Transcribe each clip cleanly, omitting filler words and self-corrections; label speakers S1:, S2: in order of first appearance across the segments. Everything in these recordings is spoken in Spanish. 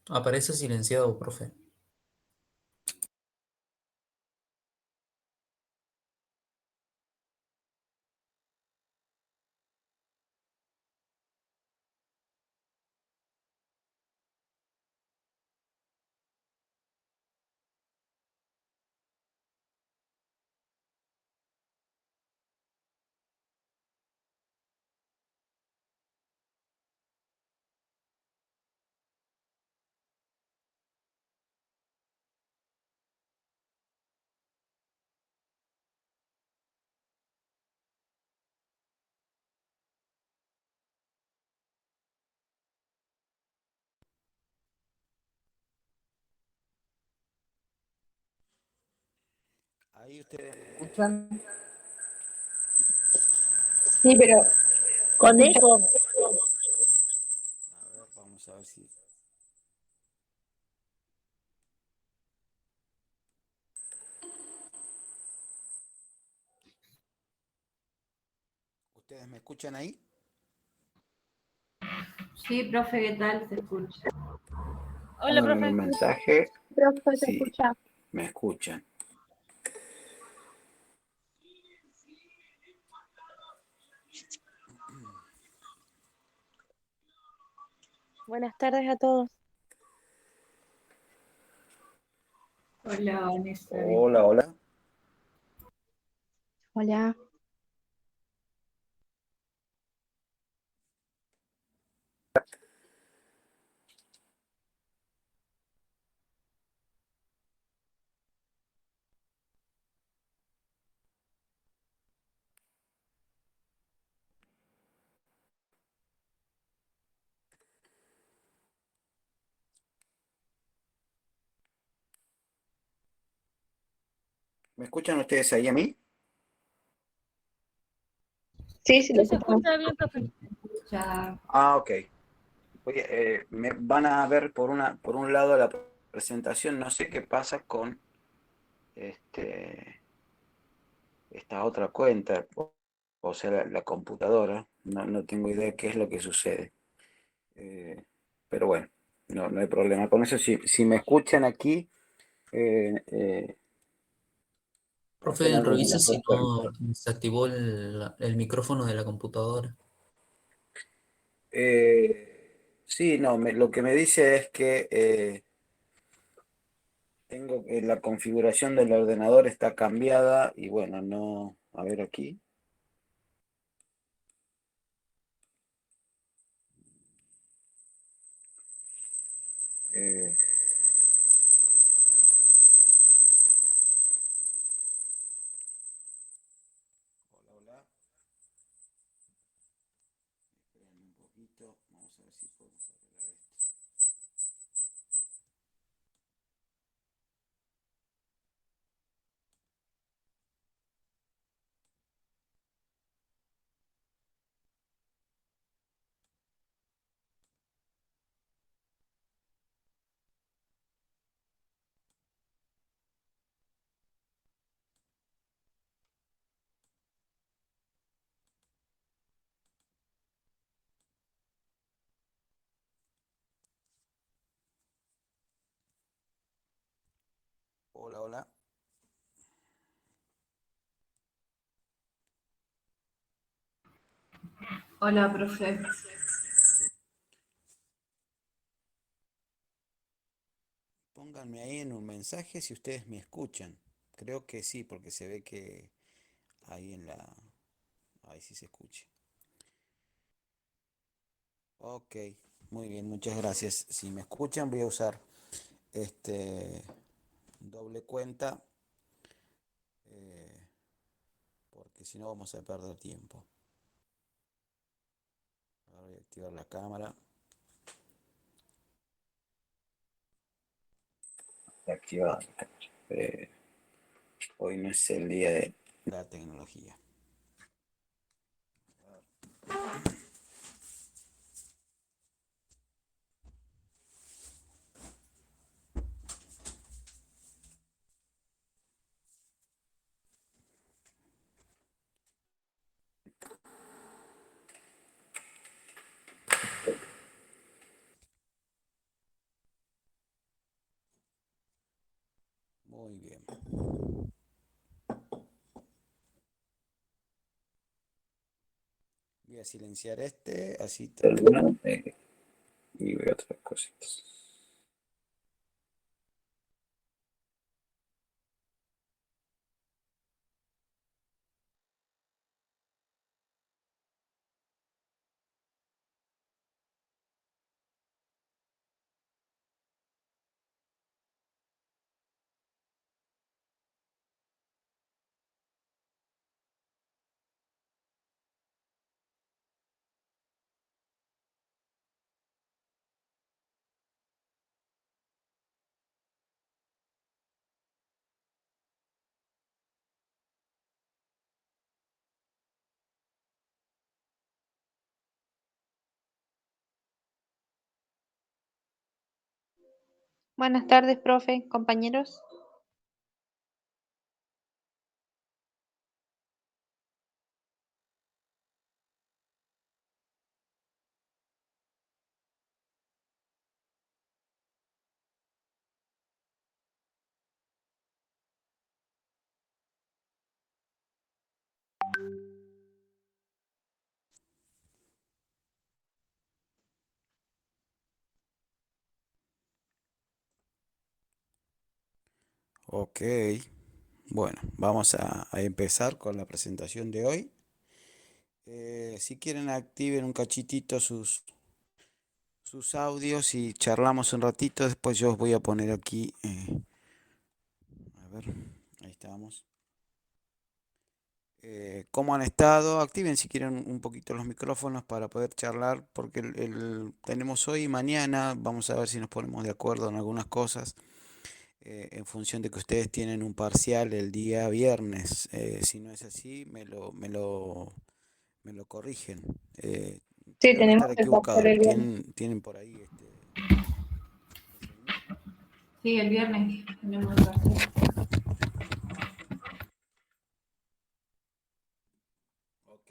S1: Aparece silenciado, profe.
S2: Ahí ustedes me escuchan.
S3: Sí, pero se
S4: Con
S3: escucha.
S4: eco.
S2: A ver, vamos a ver si. ¿Ustedes me escuchan ahí?
S5: Sí, profe, ¿qué tal? Se escucha.
S4: Hola,
S2: Pónganme un
S4: profe.
S2: mensaje
S3: Profe, se
S2: si
S3: escucha.
S2: me escuchan.
S4: Buenas tardes a todos.
S5: Hola, Vanessa.
S2: Hola, hola.
S3: Hola.
S2: ¿Me escuchan ustedes ahí a mí?
S3: Sí, sí, lo
S4: Sí, se
S3: escuchamos.
S4: escucha bien, profe.
S5: Ya.
S2: Ah, ok. Me van a ver por un lado la presentación. No sé qué pasa con este, esta otra cuenta, o sea, la computadora. No tengo idea qué es lo que sucede. Eh, pero bueno, no hay problema con eso. Si me escuchan aquí, eh,
S1: Profe,
S2: apenas
S1: revisa
S2: les
S1: si
S2: muestro.
S1: no se activó el micrófono de la computadora.
S2: Sí, no, lo que me dice es que tengo que la configuración del ordenador está cambiada y bueno, no, a ver aquí. Eh, hola, hola. Esperen un poquito, vamos a ver si podemos arreglar esto. Hola, hola.
S5: Hola, profe.
S2: Pónganme ahí en un mensaje si ustedes me escuchan. Creo que sí, porque se ve que ahí en la... Ahí sí se escucha. Ok, muy bien, muchas gracias. Si me escuchan, voy a usar este doble cuenta, eh, porque si no vamos a perder tiempo. Ahora voy a activar la cámara. Activada. Eh, Hoy no es el día de la tecnología. Muy bien. Voy a silenciar así termino y veo otras cositas.
S3: Buenas tardes, profe, compañeros.
S2: Ok, bueno, vamos a empezar con la presentación de hoy. Si quieren, activen un cachitito sus audios y charlamos un ratito. Después yo os voy a poner aquí, a ver, ahí estamos. ¿Cómo han estado? Activen si quieren un poquito los micrófonos para poder charlar, porque tenemos hoy y mañana, vamos a ver si nos ponemos de acuerdo en algunas cosas, en función de que ustedes tienen un parcial el día viernes. Si no es así, me lo corrigen.
S3: Sí,
S2: Creo que
S3: tenemos
S2: estar
S3: el
S2: equivocado.
S3: parcial el viernes.
S2: Tienen por ahí
S5: Sí, el viernes tenemos el parcial.
S2: ok.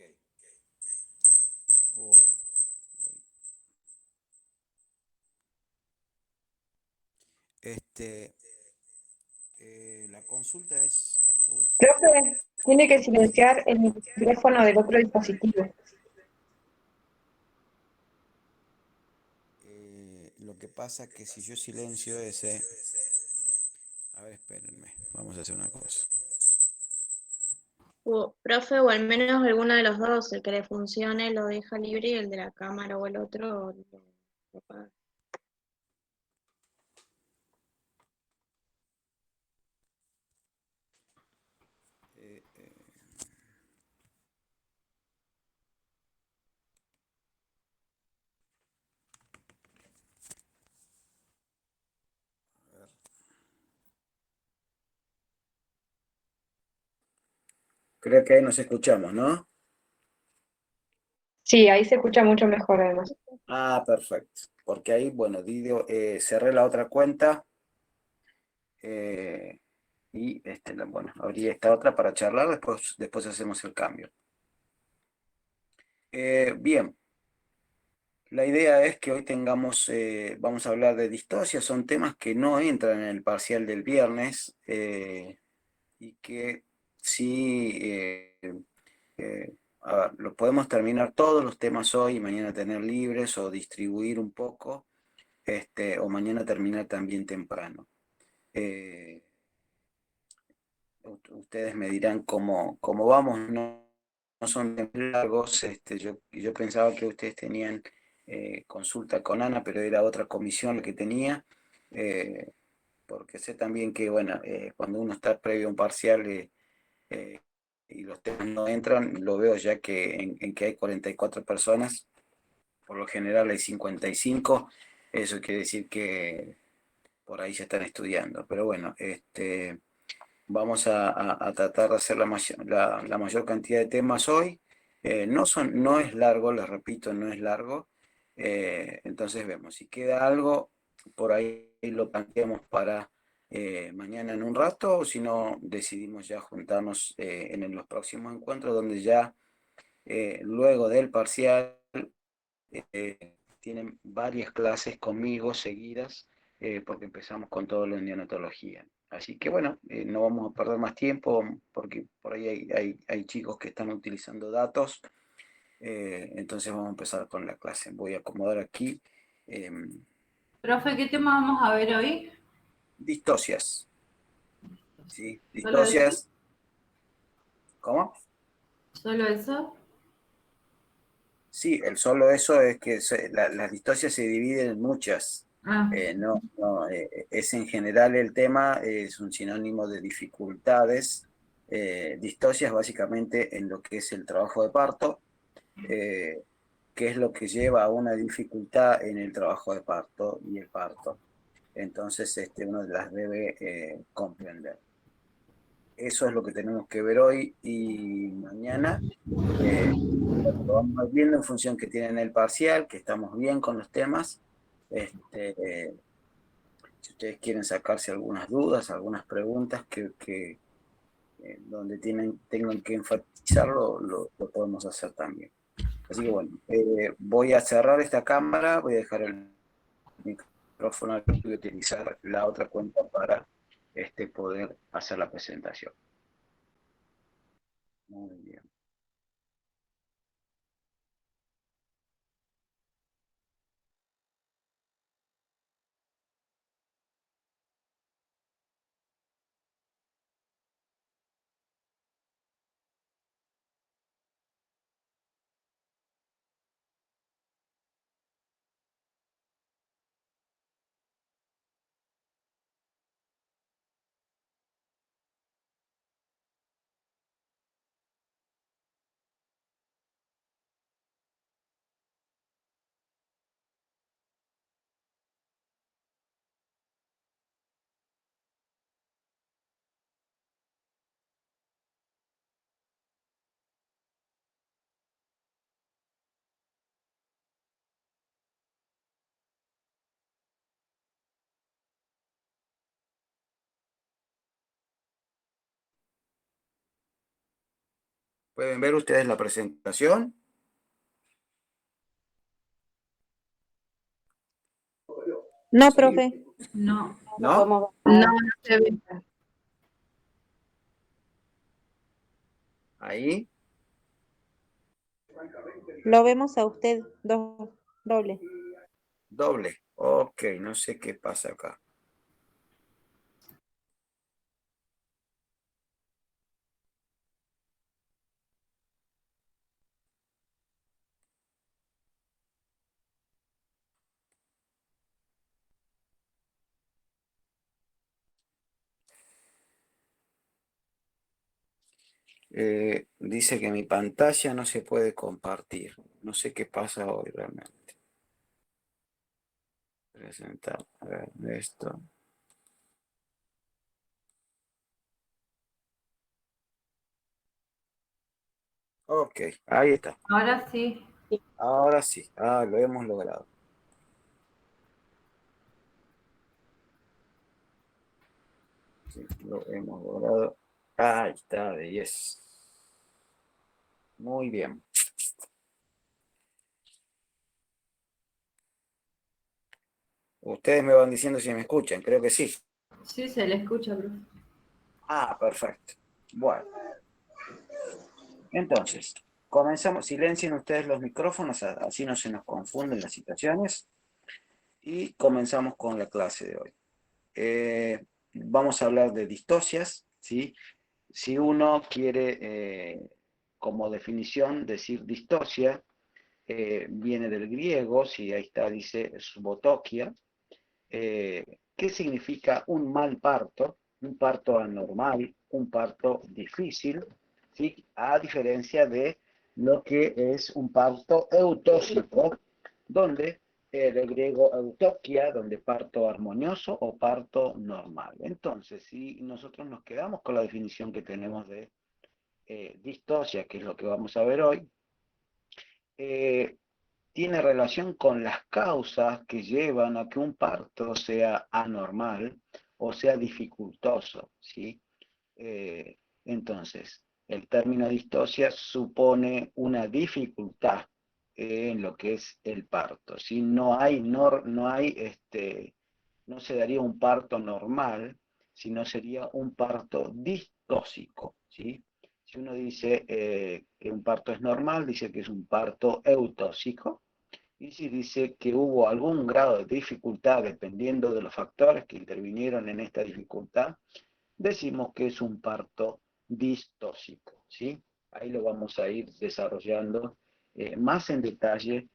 S2: Uy, uy. Este, la consulta es, uy,
S3: Profe, tiene que silenciar el micrófono del otro dispositivo.
S2: lo que pasa que si yo silencio ese, a ver, espérenme, vamos a hacer una cosa.
S4: Profe, o al menos alguno de los dos, el que le funcione lo deja libre y el de la cámara o el otro lo apaga.
S2: Eh, eh, a ver. Creo que ahí nos escuchamos, ¿no?
S3: Sí, ahí se escucha mucho mejor además.
S2: Ah, perfecto. Porque ahí, bueno, cerré la otra cuenta eh, y bueno, abrí esta otra para charlar, después hacemos el cambio. Bien, la idea es que hoy vamos a hablar de distosia, son temas que no entran en el parcial del viernes y que sí, a ver, los podemos terminar todos los temas hoy y mañana tener libres o distribuir un poco, o mañana terminar también temprano. Eh, Ustedes me dirán cómo vamos, no son temas largos. Yo pensaba que ustedes tenían consulta con Ana, pero era otra comisión la que tenía, eh, porque sé también que, bueno, cuando uno está previo a un parcial eh, y los temas no entran, lo veo ya que en que hay 44 personas, por lo general hay 55, eso quiere decir que por ahí se están estudiando, pero bueno, vamos a tratar de hacer la mayor cantidad de temas hoy. No es largo, les repito, no es largo. Entonces vemos, si queda algo, por ahí lo planteamos para mañana en un rato, o si no, decidimos ya juntarnos en los próximos encuentros, donde ya luego del parcial tienen varias clases conmigo seguidas, porque empezamos con todo lo de neonatología. Así que bueno, no vamos a perder más tiempo porque por ahí hay chicos que están utilizando datos. Entonces vamos a empezar con la clase. Voy a acomodar aquí
S5: Profe, ¿qué tema vamos a ver hoy?
S2: distocias. ¿Sí?
S5: ¿Solo eso?
S2: Distocias. ¿Cómo?
S5: ¿Solo eso?
S2: Sí, el solo eso es que las distocias se dividen en muchas.
S5: Ah,
S2: Es en general el tema, es un sinónimo de dificultades. Distocias básicamente en lo que es el trabajo de parto, eh, que es lo que lleva a una dificultad en el trabajo de parto y el parto. Entonces uno las debe comprender. Eso es lo que tenemos que ver hoy y mañana. Lo vamos a ir viendo en función que tienen el parcial, que estamos bien con los temas. Si ustedes quieren sacarse algunas dudas, algunas preguntas donde tengan que enfatizarlo, lo podemos hacer también. Así que bueno, voy a cerrar esta cámara, voy a dejar el micrófono y utilizar la otra cuenta para poder hacer la presentación. Muy bien. ¿Pueden ver ustedes la presentación?
S6: No,
S2: Sí.
S6: profe.
S5: no.
S2: ¿No?
S3: No
S5: No.
S3: se ve.
S2: Ahí.
S6: Lo vemos a usted doble.
S2: Doble. Ok, no sé qué pasa acá. Dice que mi pantalla no se puede compartir. No sé qué pasa hoy realmente. Presentar. A ver, esto. Ok, ahí está.
S5: Ahora sí.
S2: Ahora sí. Ah, lo hemos logrado. Sí, lo hemos logrado. Ahí está, de 10. Muy bien. Ustedes me van diciendo si me escuchan, creo que sí.
S5: Sí, se le escucha, profe.
S2: Ah, perfecto. Bueno, entonces, comenzamos. Silencien ustedes los micrófonos, así no se nos confunden las situaciones. Y comenzamos con la clase de hoy. Vamos a hablar de distocias, ¿sí? Si uno quiere, como definición, decir distocia, viene del griego, si ahí está, dice subotokia, ¿qué significa un mal parto? Un parto anormal, un parto difícil, ¿sí? A diferencia de lo que es un parto eutóxico, donde del griego eutokia, donde parto armonioso o parto normal. Entonces, si nosotros nos quedamos con la definición que tenemos de distocia, que es lo que vamos a ver hoy, eh, tiene relación con las causas que llevan a que un parto sea anormal o sea dificultoso, ¿sí? Entonces, el término distocia supone una dificultad en lo que es el parto, ¿sí? No se daría un parto normal sino sería un parto distóxico, ¿sí? Si uno dice que un parto es normal, dice que es un parto eutóxico. Y si dice que hubo algún grado de dificultad, dependiendo de los factores que intervinieron en esta dificultad, decimos que es un parto distóxico, ¿sí? Ahí lo vamos a ir desarrollando más en detalle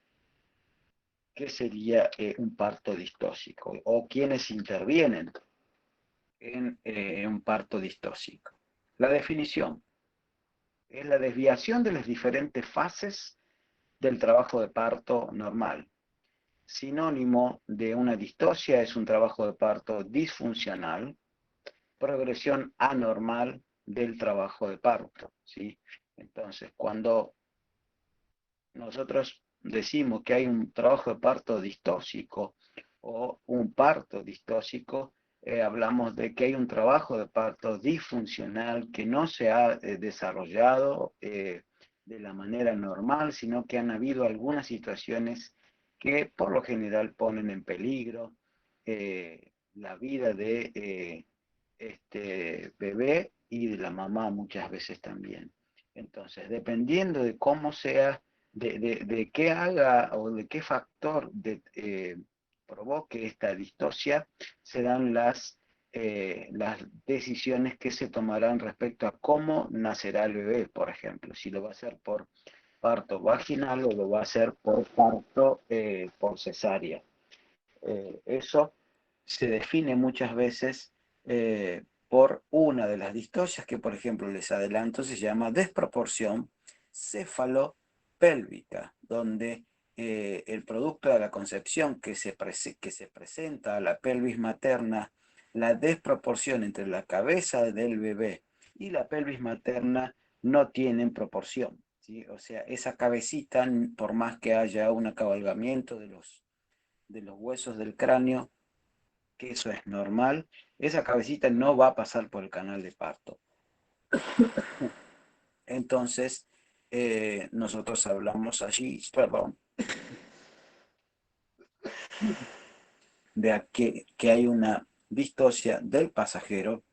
S2: qué sería un parto distóxico o quiénes intervienen en un parto distóxico. La definición es la desviación de las diferentes fases del trabajo de parto normal. Sinónimo de una distosia es un trabajo de parto disfuncional, progresión anormal del trabajo de parto, ¿sí? Entonces, cuando nosotros decimos que hay un trabajo de parto distóxico o un parto distóxico, hablamos de que hay un trabajo de parto disfuncional que no se ha desarrollado de la manera normal, sino que han habido algunas situaciones que por lo general ponen en peligro la vida de este bebé y de la mamá muchas veces también. Entonces, dependiendo de cómo sea, de qué haga o de qué factor provoque esta distosia, serán las decisiones que se tomarán respecto a cómo nacerá el bebé, por ejemplo, si lo va a hacer por parto vaginal o lo va a hacer por parto por cesárea. Eso se define muchas veces por una de las distocias que, por ejemplo, les adelanto, se llama desproporción cefalopélvica, donde el producto de la concepción que se presenta a la pelvis materna, la desproporción entre la cabeza del bebé y la pelvis materna no tienen proporción, ¿sí? O sea, esa cabecita, por más que haya un acabalgamiento de los huesos del cráneo, que eso es normal, esa cabecita no va a pasar por el canal de parto. Entonces, nosotros hablamos allí, perdón, de que hay una distosia del pasajero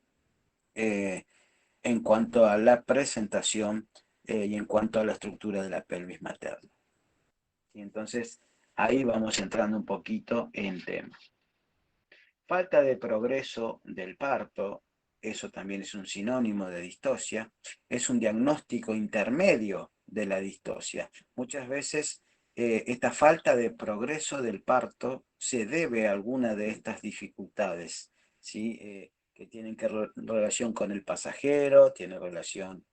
S2: en cuanto a la presentación y en cuanto a la estructura de la pelvis materna. Y entonces, ahí vamos entrando un poquito en tema. Falta de progreso del parto, eso también es un sinónimo de distosia, es un diagnóstico intermedio de la distosia. Muchas veces esta falta de progreso del parto se debe a alguna de estas dificultades, ¿sí? Que tienen relación con el pasajero, tiene relación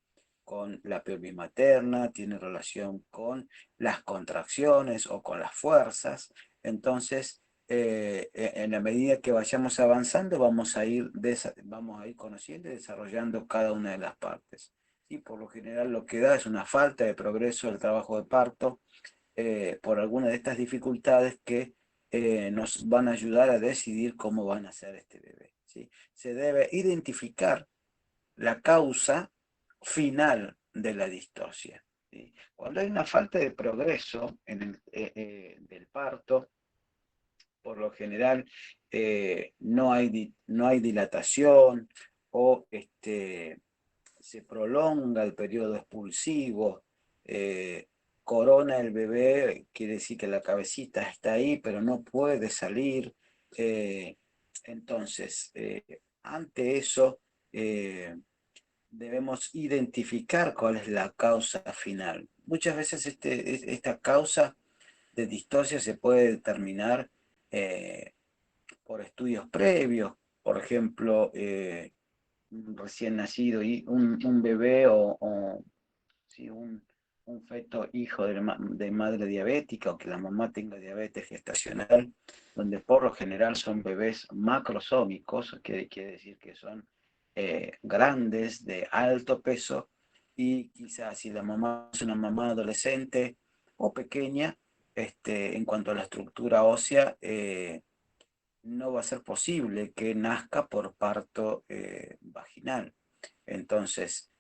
S2: con la pelvis materna, tiene relación con las contracciones o con las fuerzas. Entonces, en la medida que vayamos avanzando, vamos a ir conociendo y desarrollando cada una de las partes. Y por lo general lo que da es una falta de progreso del trabajo de parto por alguna de estas dificultades que nos van a ayudar a decidir cómo van a ser este bebé, ¿sí? Se debe identificar la causa final de la distosia, ¿sí? Cuando hay una falta de progreso del parto, por lo general no hay dilatación o se prolonga el periodo expulsivo, corona el bebé, quiere decir que la cabecita está ahí, pero no puede salir. Entonces, ante eso, debemos identificar cuál es la causa final. Muchas veces esta causa de distosia se puede determinar por estudios previos, por ejemplo, un recién nacido y un bebé o sí, un feto hijo de madre diabética o que la mamá tenga diabetes gestacional, donde por lo general son bebés macrosómicos, que quiere decir que son grandes, de alto peso, y quizás si la mamá es una mamá adolescente o pequeña, en cuanto a la estructura ósea, no va a ser posible que nazca por parto vaginal. Entonces,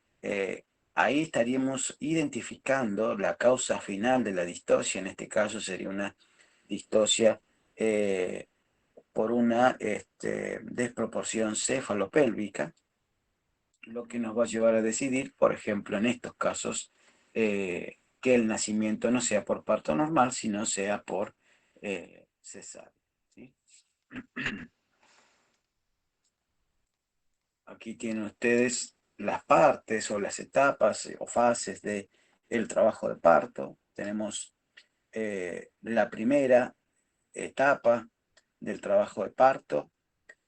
S2: ahí estaríamos identificando la causa final de la distosia. En este caso sería una distosia por una desproporción cefalopélvica, lo que nos va a llevar a decidir, por ejemplo, en estos casos, que el nacimiento no sea por parto normal, sino sea por cesárea. ¿Sí? Aquí tienen ustedes las partes o las etapas o fases del trabajo de parto. Tenemos la primera etapa del trabajo de parto,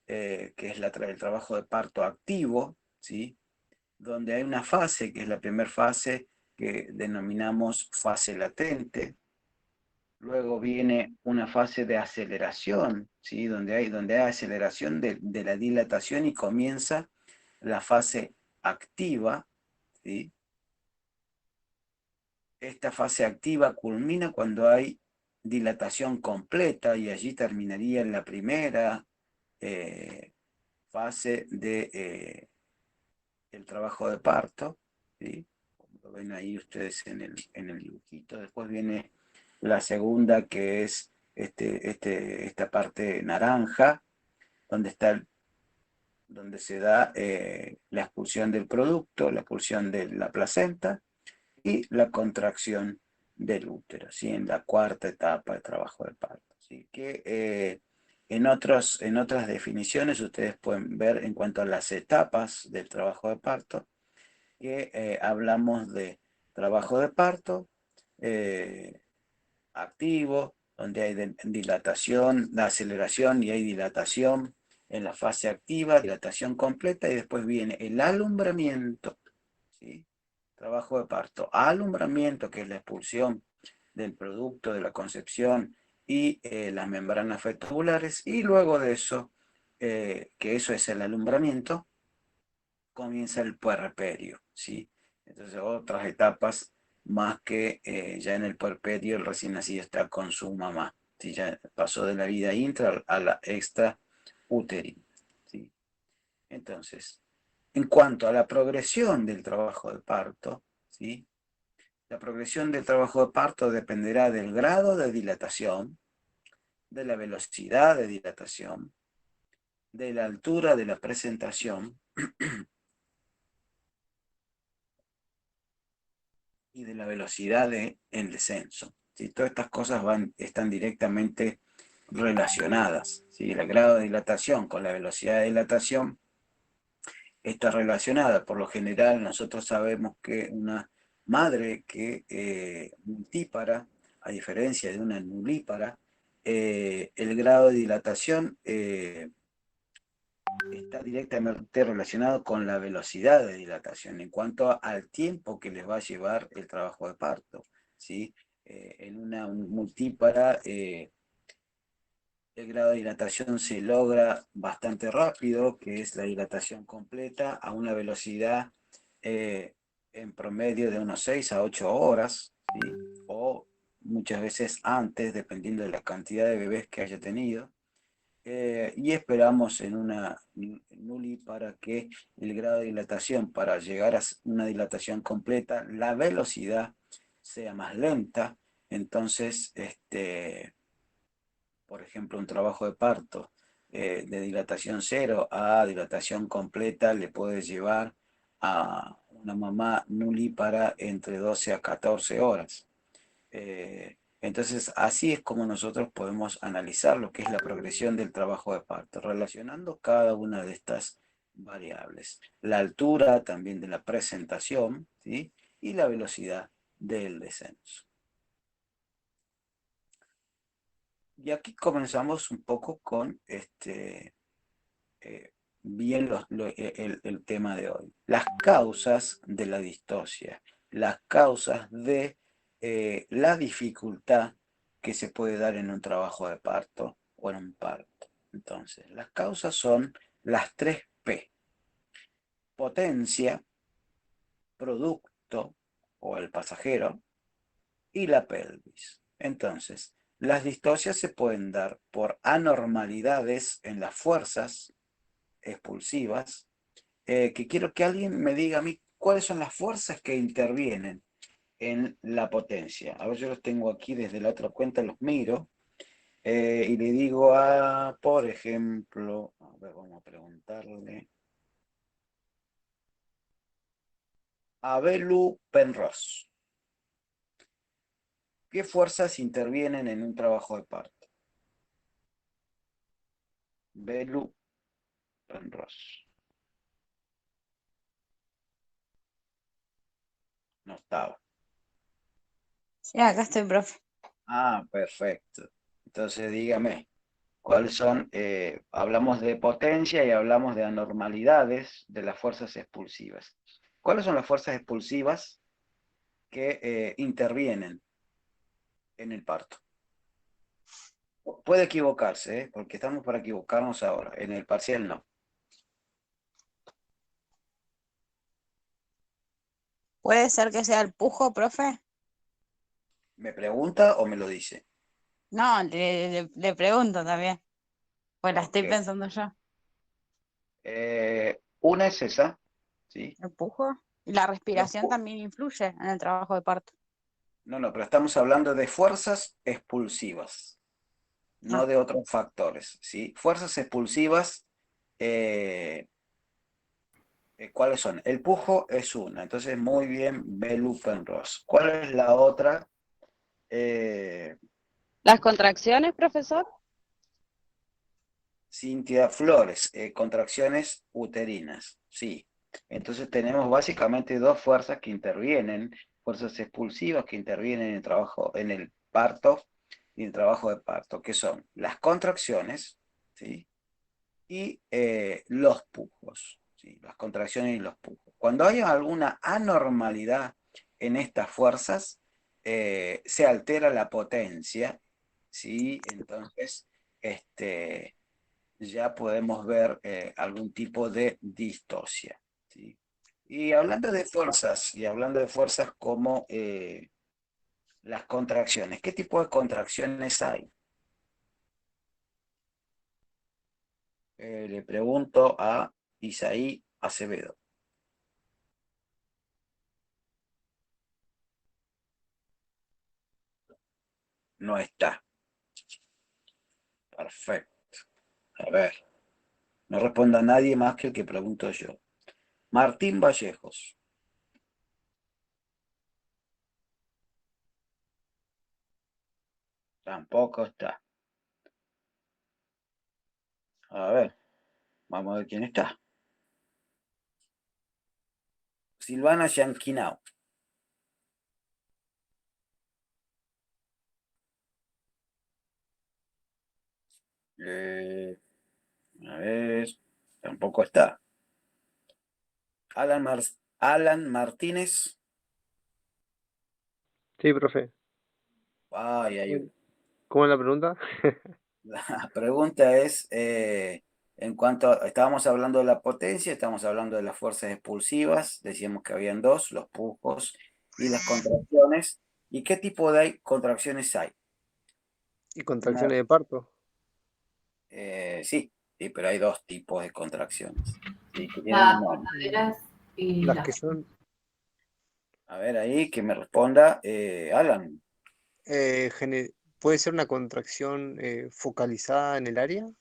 S2: que es el trabajo de parto activo, ¿sí? Donde hay una fase, que es la primera fase, que denominamos fase latente. Luego viene una fase de aceleración, ¿sí? Donde hay aceleración de la dilatación y comienza la fase activa, ¿sí? Esta fase activa culmina cuando hay dilatación completa y allí terminaría la primera fase de el trabajo de parto, ¿sí? Como lo ven ahí ustedes en el dibujito. Después viene la segunda, que es esta parte naranja, donde se da la expulsión del producto, la expulsión de la placenta y la contracción del útero, ¿sí? En la cuarta etapa de trabajo de parto. ¿Sí? Que en otras definiciones ustedes pueden ver en cuanto a las etapas del trabajo de parto, que hablamos de trabajo de parto activo, donde hay dilatación, la aceleración y hay dilatación en la fase activa, dilatación completa, y después viene el alumbramiento, ¿sí? Trabajo de parto, alumbramiento, que es la expulsión del producto de la concepción y las membranas fetovulares, y luego de eso, que eso es el alumbramiento, comienza el puerperio, ¿sí? Entonces otras etapas más que ya en el puerperio el recién nacido está con su mamá, ¿sí? Ya pasó de la vida intra a la extrauterina, ¿sí? Entonces, en cuanto a la progresión del trabajo de parto, ¿sí? La progresión del trabajo de parto dependerá del grado de dilatación, de la velocidad de dilatación, de la altura de la presentación y de la velocidad del descenso. ¿Sí? Todas estas cosas están directamente relacionadas. ¿Sí? El grado de dilatación con la velocidad de dilatación está relacionada. Por lo general, nosotros sabemos que una madre que multípara, a diferencia de una nulípara, el grado de dilatación está directamente relacionado con la velocidad de dilatación en cuanto al tiempo que les va a llevar el trabajo de parto, ¿sí? En una multípara, el grado de dilatación se logra bastante rápido, que es la dilatación completa, a una velocidad en promedio de unos 6 a 8 horas, ¿sí? O muchas veces antes, dependiendo de la cantidad de bebés que haya tenido. Y esperamos en una nuli para que el grado de dilatación, para llegar a una dilatación completa, la velocidad sea más lenta. Entonces, por ejemplo, un trabajo de parto de dilatación cero a dilatación completa le puede llevar a una mamá nuli para entre 12 a 14 horas. Entonces, así es como nosotros podemos analizar lo que es la progresión del trabajo de parto, relacionando cada una de estas variables. La altura también de la presentación, ¿sí? Y la velocidad del descenso. Y aquí comenzamos un poco con bien el tema de hoy. Las causas de la distocia, las causas de la dificultad que se puede dar en un trabajo de parto o en un parto. Entonces, las causas son las 3 P: potencia, producto o el pasajero y la pelvis. Entonces, las distocias se pueden dar por anormalidades en las fuerzas expulsivas, que quiero que alguien me diga a mí cuáles son las fuerzas que intervienen en la potencia. A ver, yo los tengo aquí desde la otra cuenta, los miro. Y le digo por ejemplo, a ver, vamos a preguntarle. A Belu Penrose. ¿Qué fuerzas intervienen en un trabajo de parto? Belu Penrose. No estaba.
S7: Sí, acá estoy, profe.
S2: Perfecto. Entonces dígame, ¿cuáles son? Hablamos de potencia y hablamos de anormalidades de las fuerzas expulsivas. ¿Cuáles son las fuerzas expulsivas que intervienen en el parto? Puede equivocarse, porque estamos para equivocarnos ahora. En el parcial no.
S7: ¿Puede ser que sea el pujo, profe?
S2: ¿Me pregunta o me lo dice?
S7: No, le pregunto también. Pues la estoy
S2: Ok.
S7: pensando yo.
S2: Una es esa, ¿sí?
S7: ¿El pujo? Y la
S2: Los
S7: respiración
S2: pu-
S7: también influye en el trabajo de parto.
S2: No, pero estamos hablando de fuerzas expulsivas, no
S7: Ah,
S2: de otros factores, ¿sí? Fuerzas expulsivas, eh, ¿cuáles son? El pujo es una, entonces muy bien, Belu Penrose. ¿Cuál es la otra? Eh,
S8: ¿Las contracciones, profesor?
S2: Cintia Flores, contracciones uterinas, sí. Entonces tenemos básicamente dos fuerzas que intervienen, fuerzas expulsivas que intervienen en el trabajo, en el parto y en el trabajo de parto, que son las contracciones, ¿sí? Y los pujos, ¿sí? Las contracciones y los pujos. Cuando hay alguna anormalidad en estas fuerzas, se altera la potencia, ¿sí? Entonces, ya podemos ver algún tipo de distosia, ¿sí? Y hablando de fuerzas como las contracciones, ¿qué tipo de contracciones hay? Le pregunto a Isaí Acevedo. No está. Perfecto. A ver, no responda nadie más que el que pregunto yo. Martín Vallejos. Tampoco está. A ver, vamos a ver quién está. Silvana Yanquinao. A ver, tampoco está. Alan Martínez.
S9: Sí, profe.
S2: Ay, hay uno.
S9: ¿Cómo es la pregunta?
S2: La pregunta es, en cuanto, estábamos hablando de la potencia, estamos hablando de las fuerzas expulsivas, decíamos que habían dos, los pujos y las contracciones. ¿Y qué tipo de contracciones hay?
S9: ¿Y
S2: Una,
S9: contracciones de parto?
S2: sí, sí, pero hay dos tipos de contracciones, ¿sí? Que tienen un
S5: Las
S2: nombre.
S5: verdaderas y
S9: Las
S5: las...
S9: que son
S2: A ver ahí, que me responda Alan.
S9: ¿puede ser una contracción focalizada en el área? ¿O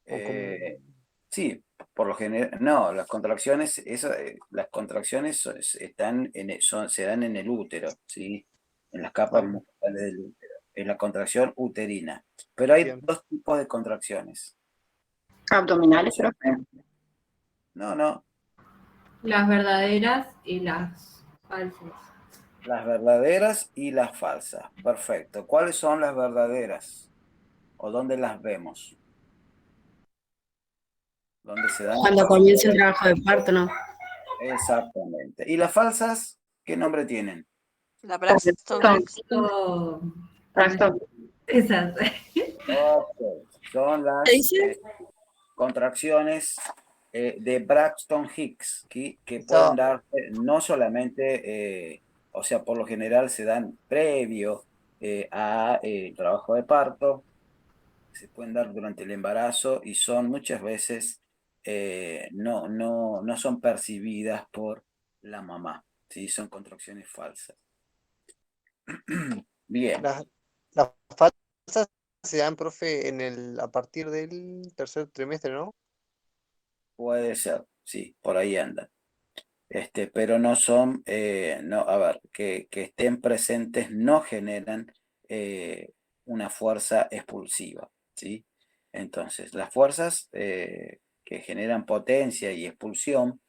S9: como
S2: Eh, Sí, por lo general, no, las contracciones, las contracciones se dan en el útero, ¿sí? En las capas
S9: ah,
S2: musculares del útero, en la contracción uterina. Pero hay
S9: bien,
S2: dos tipos de contracciones.
S4: Abdominales, profe.
S2: Usualmente- No, no,
S5: Las verdaderas y las falsas.
S2: las verdaderas y las falsas. Perfecto. ¿Cuáles son las verdaderas? ¿O dónde las vemos? ¿Dónde se dan?
S4: Cuando comienza el trabajo de parto, ¿no?
S2: Exactamente. ¿Y las falsas? ¿Qué nombre tienen?
S7: la Braxton Hicks.
S5: Oh,
S4: Braxton.
S5: esas.
S2: Ok, son
S4: ¿Qué
S2: las
S4: dice?
S2: contracciones de Braxton Hicks, que pueden
S7: Eso.
S2: darse no solamente, o sea, por lo general se dan previo a el trabajo de parto, se pueden dar durante el embarazo y son muchas veces no son percibidas por la mamá, ¿sí? Son contracciones falsas. Bien.
S9: las falsas se dan, profe, a partir del tercer trimestre, ¿no?
S2: Puede ser, sí, por ahí anda. Pero no son, no, a ver, que estén presentes no generan una fuerza expulsiva, ¿sí? Entonces, las fuerzas que generan potencia y expulsión,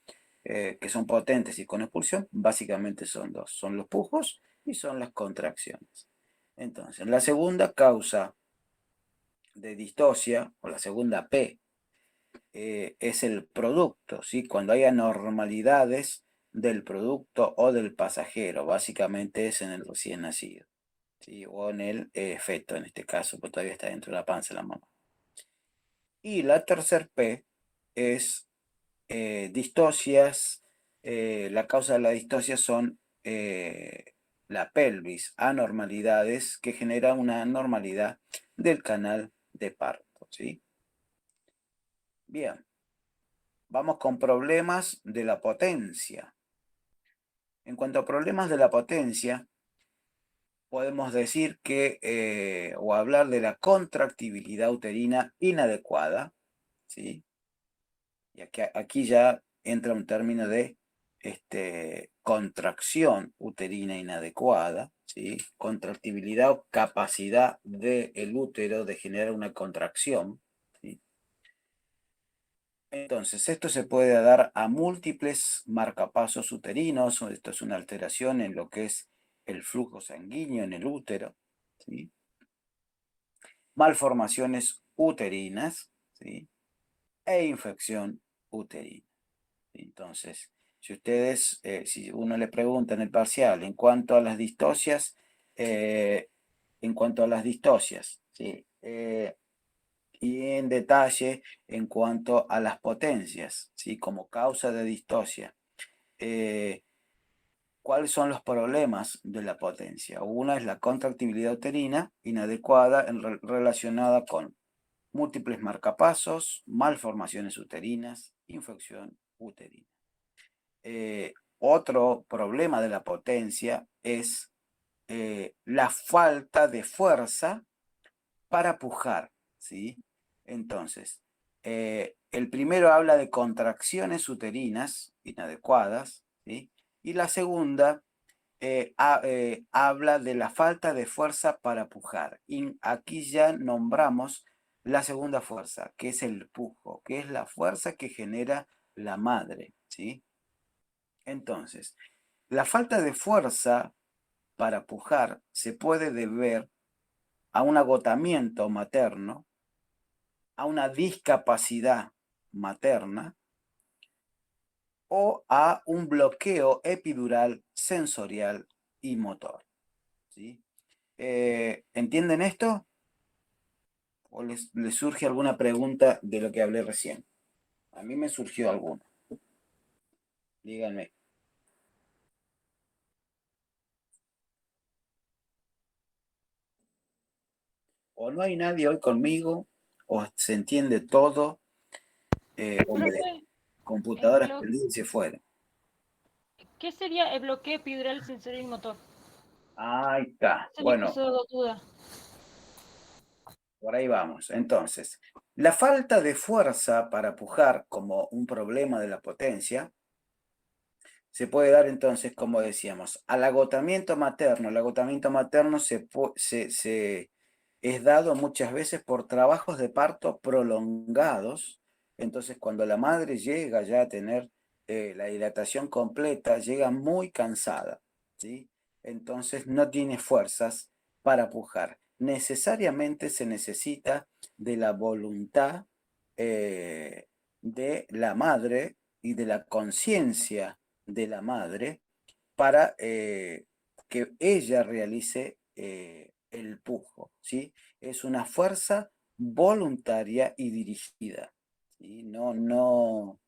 S2: que son potentes y con expulsión, básicamente son dos, son los pujos y son las contracciones. Entonces, la segunda causa de distosia, o la segunda P, es el producto, ¿sí? Cuando hay anormalidades del producto o del pasajero, básicamente es en el recién nacido, ¿sí? O en el feto, en este caso, porque todavía está dentro de la panza de la mamá. Y la tercer P es distocias. La causa de la distosia son la pelvis, anormalidades que generan una anormalidad del canal de parto, ¿sí? Bien. Vamos con problemas de la potencia. En cuanto a problemas de la potencia, podemos decir que, o hablar de la contractibilidad uterina inadecuada, ¿sí? Y aquí ya entra un término de contracción uterina inadecuada, ¿sí? Contractibilidad o capacidad del útero de generar una contracción, ¿sí? Entonces, esto se puede dar a múltiples marcapasos uterinos, o esto es una alteración en lo que es el flujo sanguíneo en el útero, ¿sí? Malformaciones uterinas, ¿sí? E infección uterina. Entonces, si uno le pregunta en el parcial en cuanto a las distocias, ¿sí? Y en detalle en cuanto a las potencias, ¿sí? Como causa de distosia. ¿Cuáles son los problemas de la potencia? Una es la contractibilidad uterina inadecuada relacionada con múltiples marcapasos, malformaciones uterinas, infección uterina. Otro problema de la potencia es la falta de fuerza para pujar, ¿sí? Entonces, el primero habla de contracciones uterinas inadecuadas, ¿sí? Y la segunda habla de la falta de fuerza para pujar. Y aquí ya nombramos la segunda fuerza, que es el pujo, que es la fuerza que genera la madre, ¿sí? Entonces, la falta de fuerza para pujar se puede deber a un agotamiento materno, a una discapacidad materna o a un bloqueo epidural sensorial y motor, ¿sí? ¿Entienden esto? ¿O les surge alguna pregunta de lo que hablé recién? A mí me surgió alguna. Díganme. O no hay nadie hoy conmigo, o se entiende todo, o me
S10: Profe,
S2: computadoras prendidas y se fueron.
S10: ¿qué sería el bloqueo epidural sensorial y motor?
S2: Ahí está.
S10: Se me
S2: Bueno,
S10: quedó duda.
S2: por ahí vamos. Entonces, la falta de fuerza para pujar como un problema de la potencia se puede dar entonces, como decíamos, al agotamiento materno. El agotamiento materno es dado muchas veces por trabajos de parto prolongados. Entonces, cuando la madre llega ya a tener la dilatación completa, llega muy cansada, ¿sí? Entonces no tiene fuerzas para pujar. Necesariamente se necesita de la voluntad de la madre y de la conciencia de la madre para que ella realice el pujo, ¿sí? Es una fuerza voluntaria y dirigida, ¿sí? No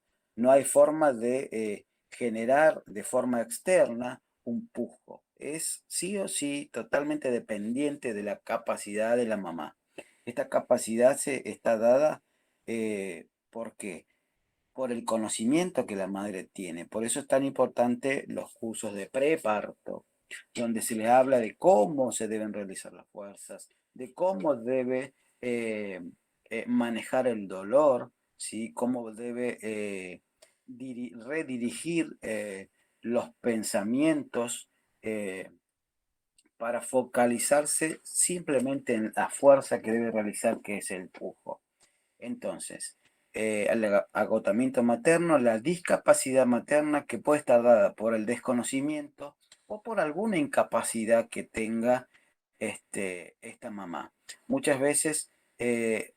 S2: hay forma de generar de forma externa un pujo. Es sí o sí totalmente dependiente de la capacidad de la mamá. Esta capacidad se está dada porque por el conocimiento que la madre tiene. Por eso es tan importante los cursos de preparto, donde se le habla de cómo se deben realizar las fuerzas, de cómo debe manejar el dolor, ¿sí? Cómo debe redirigir los pensamientos para focalizarse simplemente en la fuerza que debe realizar, que es el pujo. Entonces, el agotamiento materno, la discapacidad materna que puede estar dada por el desconocimiento o por alguna incapacidad que tenga esta mamá. Muchas veces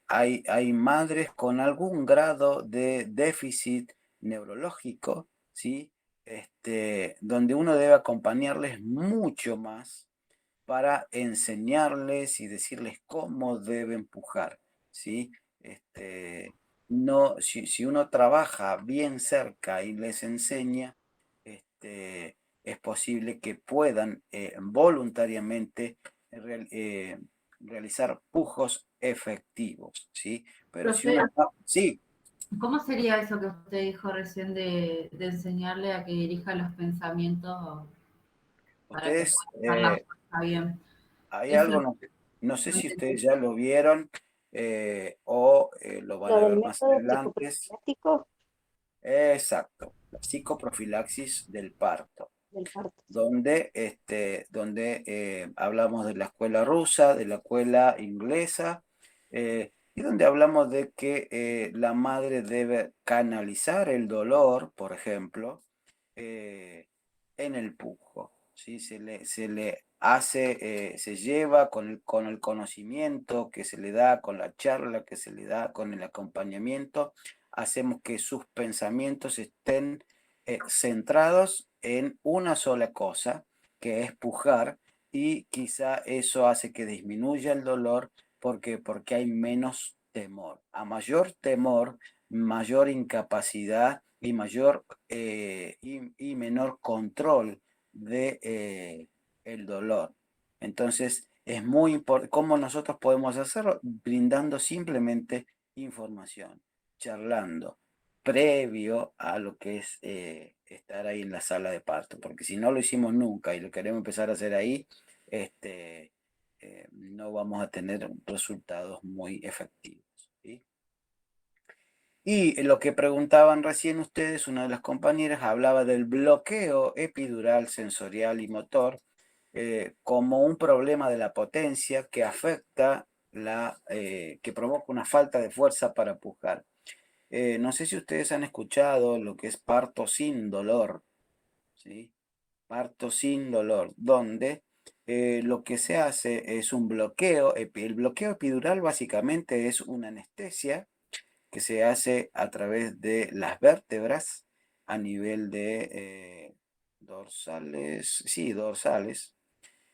S2: hay madres con algún grado de déficit neurológico, ¿sí? Donde uno debe acompañarles mucho más para enseñarles y decirles cómo deben pujar, ¿sí? No, si uno trabaja bien cerca y les enseña, es posible que puedan voluntariamente realizar pujos efectivos, ¿sí? Pero si
S5: Profe,
S2: uno... Sí,
S5: ¿cómo sería eso que usted dijo recién de enseñarle a que dirija los pensamientos para que
S2: ustedes,
S5: pueda usar la fuerza bien?
S2: hay
S5: Eso
S2: algo, no sé
S5: no
S2: si ustedes
S5: entendí.
S2: ya lo vieron o lo van
S6: Lo
S2: a
S6: del
S2: ver más
S6: método
S2: adelante.
S6: psicoprofiláctico
S2: Exacto, la psicoprofilaxis del parto,
S6: del parto.
S2: donde hablamos de la escuela rusa, de la escuela inglesa, y donde hablamos de que la madre debe canalizar el dolor, por ejemplo, en el pujo, ¿sí? Se le hace, se lleva con el conocimiento que se le da, con la charla que se le da, con el acompañamiento, hacemos que sus pensamientos estén centrados en una sola cosa, que es pujar, y quizá eso hace que disminuya el dolor porque hay menos temor. A mayor temor, mayor incapacidad y mayor y menor control de el dolor. Entonces, es muy importante. ¿Cómo nosotros podemos hacerlo? Brindando simplemente información, charlando, previo a lo que es estar ahí en la sala de parto, porque si no lo hicimos nunca y lo queremos empezar a hacer ahí, no vamos a tener resultados muy efectivos, ¿sí? Y lo que preguntaban recién ustedes, una de las compañeras hablaba del bloqueo epidural sensorial y motor como un problema de la potencia que afecta que provoca una falta de fuerza para pujar. No sé si ustedes han escuchado lo que es parto sin dolor, ¿sí? Parto sin dolor, donde lo que se hace es un bloqueo. El bloqueo epidural básicamente es una anestesia que se hace a través de las vértebras a nivel de dorsales, sí, dorsales,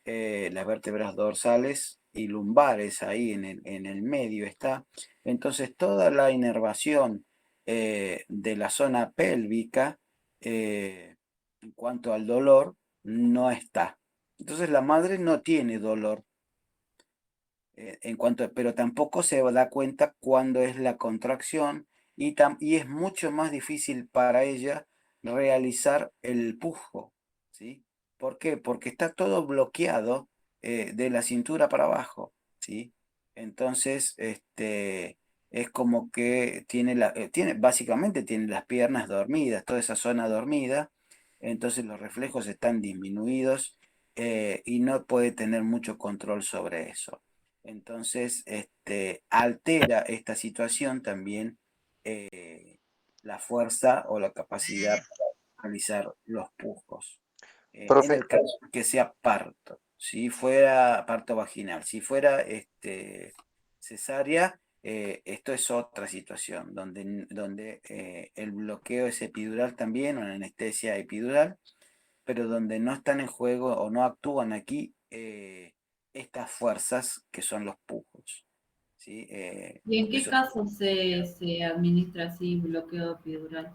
S2: las vértebras dorsales y lumbares ahí en el medio está. Entonces toda la inervación de la zona pélvica en cuanto al dolor no está. Entonces la madre no tiene dolor pero tampoco se da cuenta cuándo es la contracción y es mucho más difícil para ella realizar el pujo, ¿sí? ¿Por qué? Porque está todo bloqueado de la cintura para abajo, ¿sí? Entonces, es como que básicamente tiene las piernas dormidas, toda esa zona dormida, entonces los reflejos están disminuidos y no puede tener mucho control sobre eso. Entonces, altera esta situación también la fuerza o la capacidad para realizar los pujos. En
S9: Profe,
S2: el caso que sea parto, si fuera parto vaginal, si fuera cesárea, esto es otra situación, donde el bloqueo es epidural también, una anestesia epidural, pero donde no están en juego o no actúan aquí estas fuerzas que son los pujos, ¿sí?
S5: ¿Y en
S2: Por
S5: qué
S2: eso
S5: casos se administra así bloqueo epidural?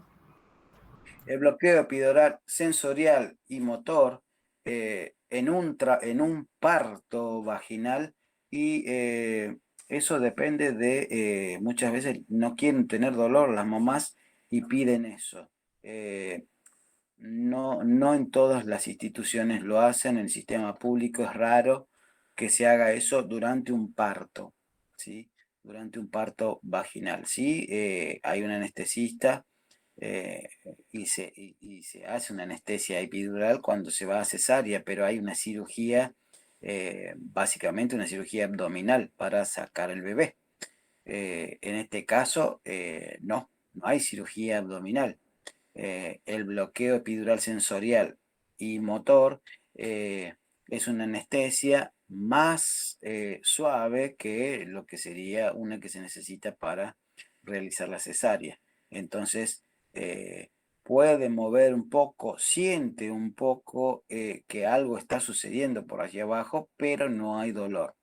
S2: el bloqueo epidural sensorial y motor en un parto vaginal y eso depende muchas veces no quieren tener dolor las mamás y piden eso. No en todas las instituciones lo hacen, en el sistema público es raro, que se haga eso durante un parto, ¿sí? Durante un parto vaginal, ¿sí? Hay un anestesista eh, y se hace una anestesia epidural cuando se va a cesárea, pero hay una cirugía, básicamente una cirugía abdominal para sacar el bebé. En este caso, no hay cirugía abdominal. El bloqueo epidural sensorial y motor es una anestesia más suave que lo que sería una que se necesita para realizar la cesárea. Entonces, puede mover un poco, siente un poco que algo está sucediendo por allí abajo, pero no hay dolor.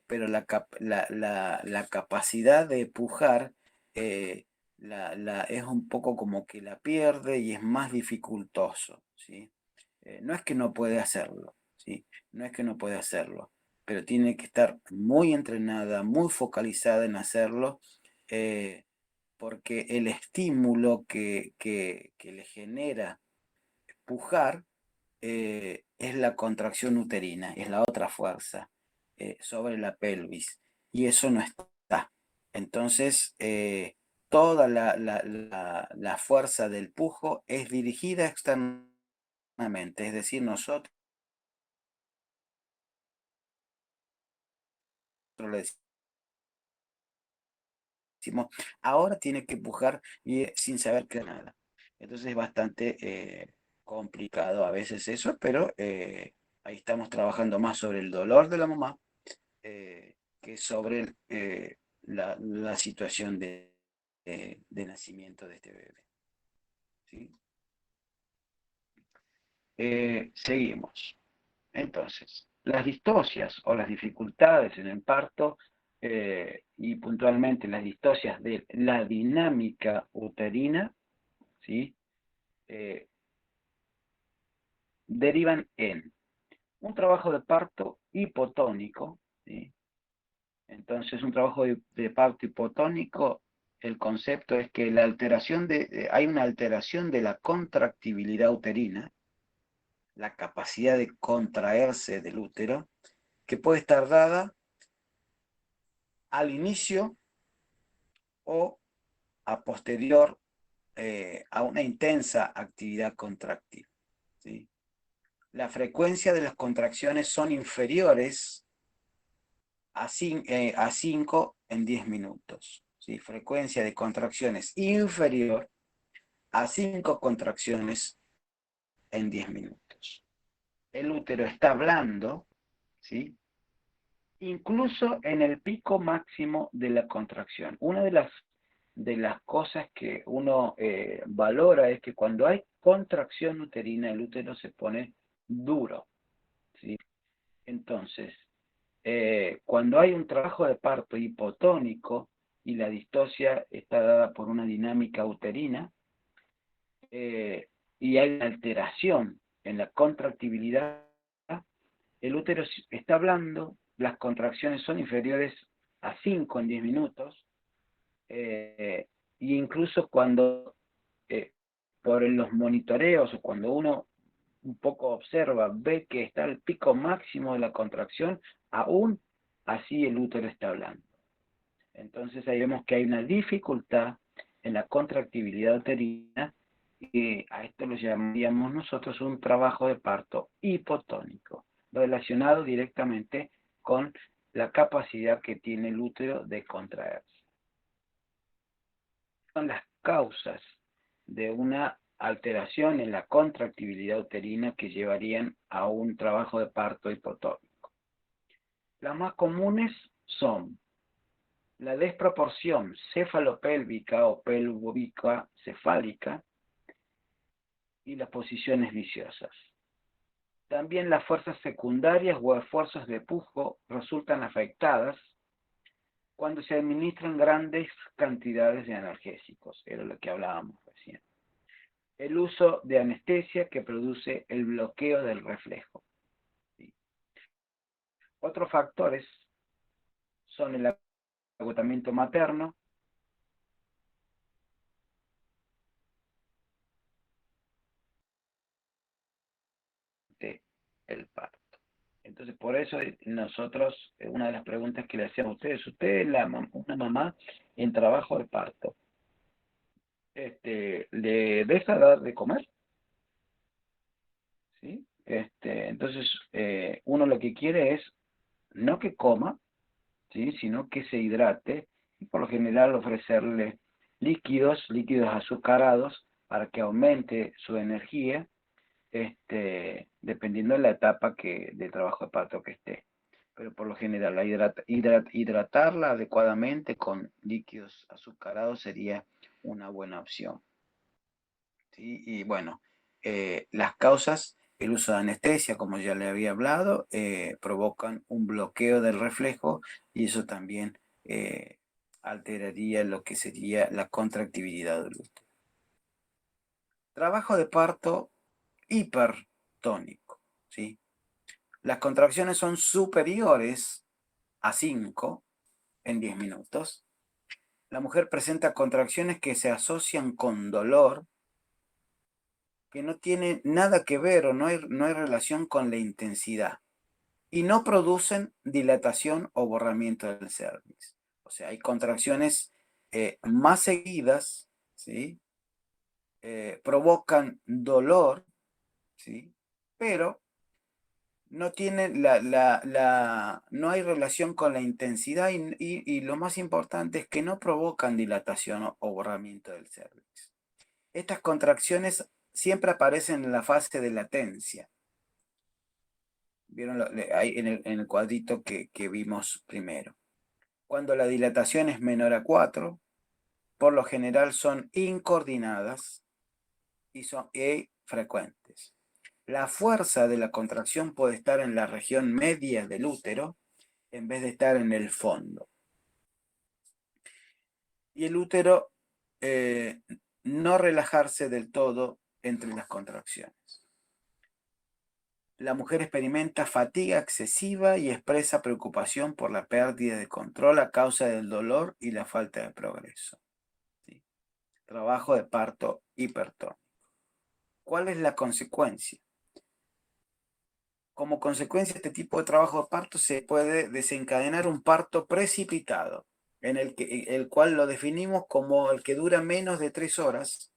S2: Pero la capacidad de pujar es un poco como que la pierde y es más dificultoso, ¿sí? No es que no puede hacerlo, ¿sí? No es que no puede hacerlo, pero tiene que estar muy entrenada, muy focalizada en hacerlo, eh, porque el estímulo que le genera pujar es la contracción uterina, es la otra fuerza sobre la pelvis, y eso no está. Entonces, toda la fuerza del pujo es dirigida externamente, es decir, nosotros le decimos, ahora tiene que pujar y, sin saber que nada. Entonces es bastante complicado a veces eso, pero ahí estamos trabajando más sobre el dolor de la mamá que sobre la situación de nacimiento de este bebé. ¿Sí? Seguimos. Entonces, las distocias o las dificultades en el parto y puntualmente las distocias de la dinámica uterina, ¿sí? Derivan en un trabajo de parto hipotónico, ¿sí? Entonces, un trabajo de parto hipotónico, el concepto es que hay una alteración de la contractibilidad uterina, la capacidad de contraerse del útero, que puede estar dada al inicio o a posterior a una intensa actividad contractil, ¿sí? La frecuencia de las contracciones son inferiores a 5 en 10 minutos. ¿Sí? Frecuencia de contracciones inferior a 5 contracciones en 10 minutos. El útero está blando, ¿sí? Incluso en el pico máximo de la contracción. Una de las cosas que uno valora es que cuando hay contracción uterina, el útero se pone duro, ¿sí? Entonces, cuando hay un trabajo de parto hipotónico y la distocia está dada por una dinámica uterina y hay una alteración en la contractibilidad, el útero está blando, las contracciones son inferiores a 5 en 10 minutos, e incluso cuando por los monitoreos o cuando uno un poco observa, ve que está el pico máximo de la contracción, aún así el útero está blando. Entonces ahí vemos que hay una dificultad en la contractibilidad uterina y a esto lo llamaríamos nosotros un trabajo de parto hipotónico, relacionado directamente con la capacidad que tiene el útero de contraerse. Son las causas de una alteración en la contractibilidad uterina que llevarían a un trabajo de parto hipotónico. Las más comunes son la desproporción cefalopélvica o pelvovica cefálica y las posiciones viciosas. También las fuerzas secundarias o esfuerzos de pujo resultan afectadas cuando se administran grandes cantidades de analgésicos, era lo que hablábamos recién. El uso de anestesia que produce el bloqueo del reflejo. ¿Sí? Otros factores son el agotamiento materno, el parto. Entonces, por eso nosotros, una de las preguntas que le hacíamos a ustedes, usted es una mamá en trabajo de parto, ¿le deja dar de comer? ¿Sí? Entonces, uno lo que quiere es no que coma, ¿sí? Sino que se hidrate, y por lo general ofrecerle líquidos azucarados para que aumente su energía, dependiendo de la etapa de trabajo de parto que esté. Pero por lo general, hidratarla adecuadamente con líquidos azucarados sería una buena opción. ¿Sí? Y bueno, las causas, el uso de anestesia, como ya le había hablado, provocan un bloqueo del reflejo y eso también alteraría lo que sería la contractibilidad del útero. Trabajo de parto hipertónico, ¿sí? Las contracciones son superiores a 5 en 10 minutos. La mujer presenta contracciones que se asocian con dolor, que no tiene nada que ver o no hay relación con la intensidad y no producen dilatación o borramiento del cervix. O sea, hay contracciones más seguidas, ¿sí? Provocan dolor, ¿sí? Pero no tienen no hay relación con la intensidad y lo más importante es que no provocan dilatación o borramiento del cervix. Estas contracciones siempre aparecen en la fase de latencia. ¿Vieron ahí en el cuadrito que vimos primero? Cuando la dilatación es menor a 4, por lo general son incoordinadas y son frecuentes. La fuerza de la contracción puede estar en la región media del útero en vez de estar en el fondo. Y el útero no relajarse del todo entre las contracciones. La mujer experimenta fatiga excesiva y expresa preocupación por la pérdida de control a causa del dolor y la falta de progreso. ¿Sí? Trabajo de parto hipertónico. ¿Cuál es la consecuencia? Como consecuencia de este tipo de trabajo de parto se puede desencadenar un parto precipitado, en el cual lo definimos como el que dura menos de 3 horas,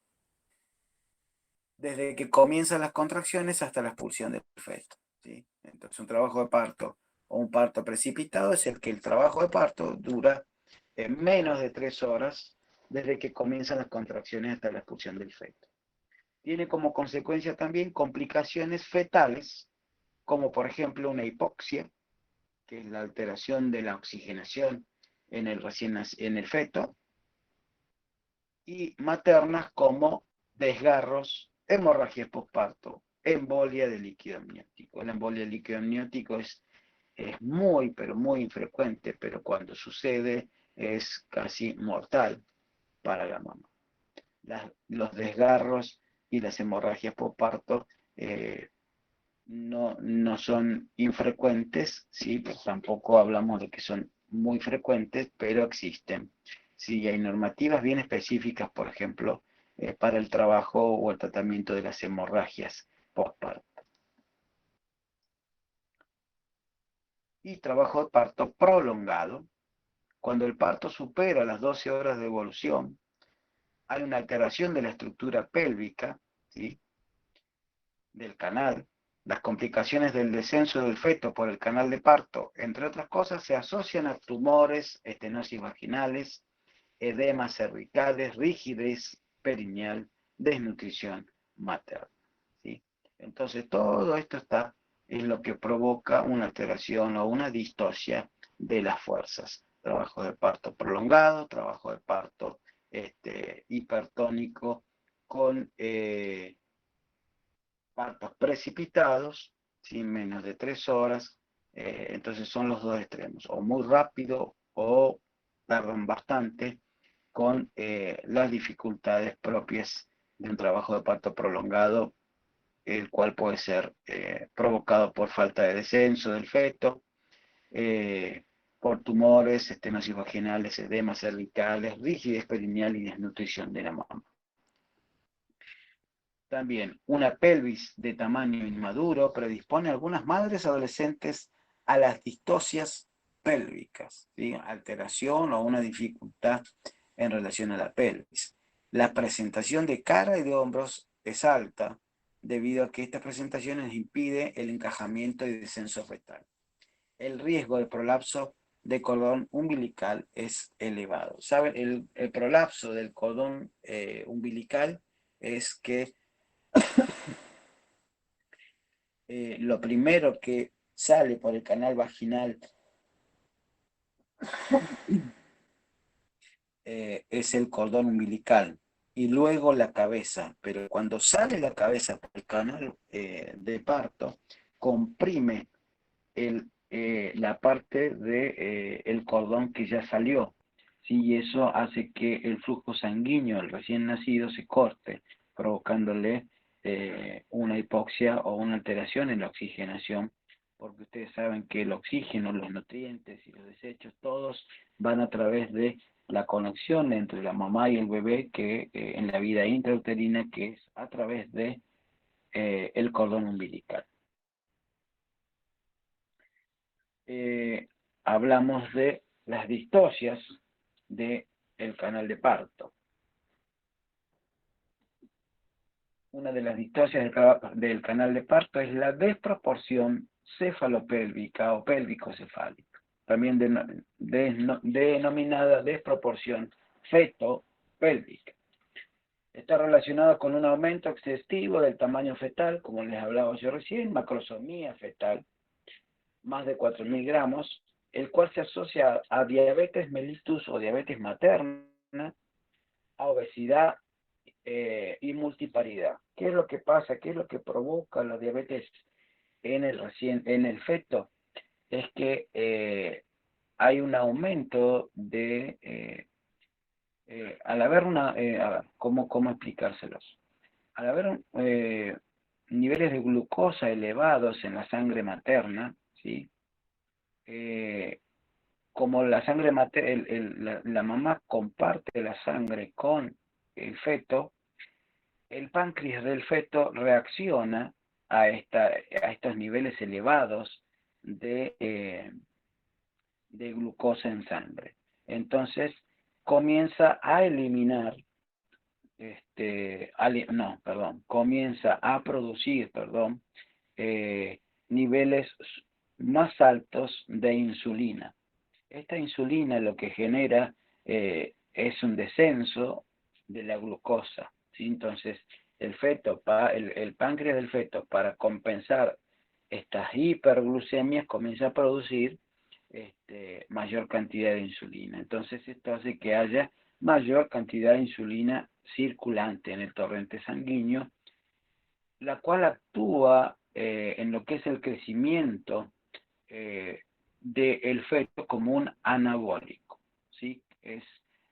S2: desde que comienzan las contracciones hasta la expulsión del feto. ¿Sí? Entonces un trabajo de parto o un parto precipitado es el que el trabajo de parto dura menos de 3 horas desde que comienzan las contracciones hasta la expulsión del feto. Tiene como consecuencia también complicaciones fetales, como por ejemplo una hipoxia, que es la alteración de la oxigenación en el feto, y maternas como desgarros, hemorragia postparto, embolia de líquido amniótico. La embolia de líquido amniótico es muy, pero muy infrecuente, pero cuando sucede es casi mortal para la mamá. Los desgarros y las hemorragias postparto no son infrecuentes, ¿sí? Pues tampoco hablamos de que son muy frecuentes, pero existen. Sí, hay normativas bien específicas, por ejemplo, para el trabajo o el tratamiento de las hemorragias postparto. Y trabajo de parto prolongado. Cuando el parto supera las 12 horas de evolución, hay una alteración de la estructura pélvica, ¿sí? Del canal. Las complicaciones del descenso del feto por el canal de parto, entre otras cosas, se asocian a tumores, estenosis vaginales, edemas cervicales, rigidez perineal, desnutrición materna. ¿Sí? Entonces, todo esto es lo que provoca una alteración o una distosia de las fuerzas. Trabajo de parto prolongado, trabajo de parto hipertónico con partos precipitados, ¿sí? Menos de 3 horas, entonces son los dos extremos, o muy rápido o tardan bastante con las dificultades propias de un trabajo de parto prolongado, el cual puede ser provocado por falta de descenso del feto, por tumores, estenosis vaginales, edemas cervicales, rigidez perineal y desnutrición de la mama. También una pelvis de tamaño inmaduro predispone a algunas madres adolescentes a las distocias pélvicas, ¿sí? Alteración o una dificultad en relación a la pelvis. La presentación de cara y de hombros es alta, debido a que esta presentación les impide el encajamiento y descenso fetal. El riesgo de prolapso de cordón umbilical es elevado. ¿Saben? El prolapso del cordón umbilical es que lo primero que sale por el canal vaginal es el cordón umbilical y luego la cabeza, pero cuando sale la cabeza por el canal de parto, comprime la parte de el cordón que ya salió, ¿sí? Y eso hace que el flujo sanguíneo al recién nacido se corte, provocándole una hipoxia o una alteración en la oxigenación, porque ustedes saben que el oxígeno, los nutrientes y los desechos, todos van a través de la conexión entre la mamá y el bebé que en la vida intrauterina, que es a través de el cordón umbilical. Hablamos de las distocias del canal de parto. Una de las distocias del canal de parto es la desproporción cefalopélvica o pélvico-cefálica, también denominada desproporción feto-pélvica. Está relacionado con un aumento excesivo del tamaño fetal, como les hablaba yo recién, macrosomía fetal, más de 4.000 gramos, el cual se asocia a diabetes mellitus o diabetes materna, a obesidad y multiparidad. ¿Qué es lo que pasa? ¿Qué es lo que provoca la diabetes en el feto? Es que hay un aumento de, al haber a ver, ¿cómo explicárselos? Al haber niveles de glucosa elevados en la sangre materna, ¿sí? Como la sangre la mamá comparte la sangre con el feto, el páncreas del feto reacciona a estos niveles elevados de glucosa en sangre. Entonces comienza a eliminar, comienza a producir, niveles más altos de insulina. Esta insulina lo que genera es un descenso de la glucosa, ¿sí? Entonces, el páncreas del feto, para compensar estas hiperglucemias, comienza a producir mayor cantidad de insulina. Entonces, esto hace que haya mayor cantidad de insulina circulante en el torrente sanguíneo, la cual actúa en lo que es el crecimiento del feto como un anabólico, ¿sí?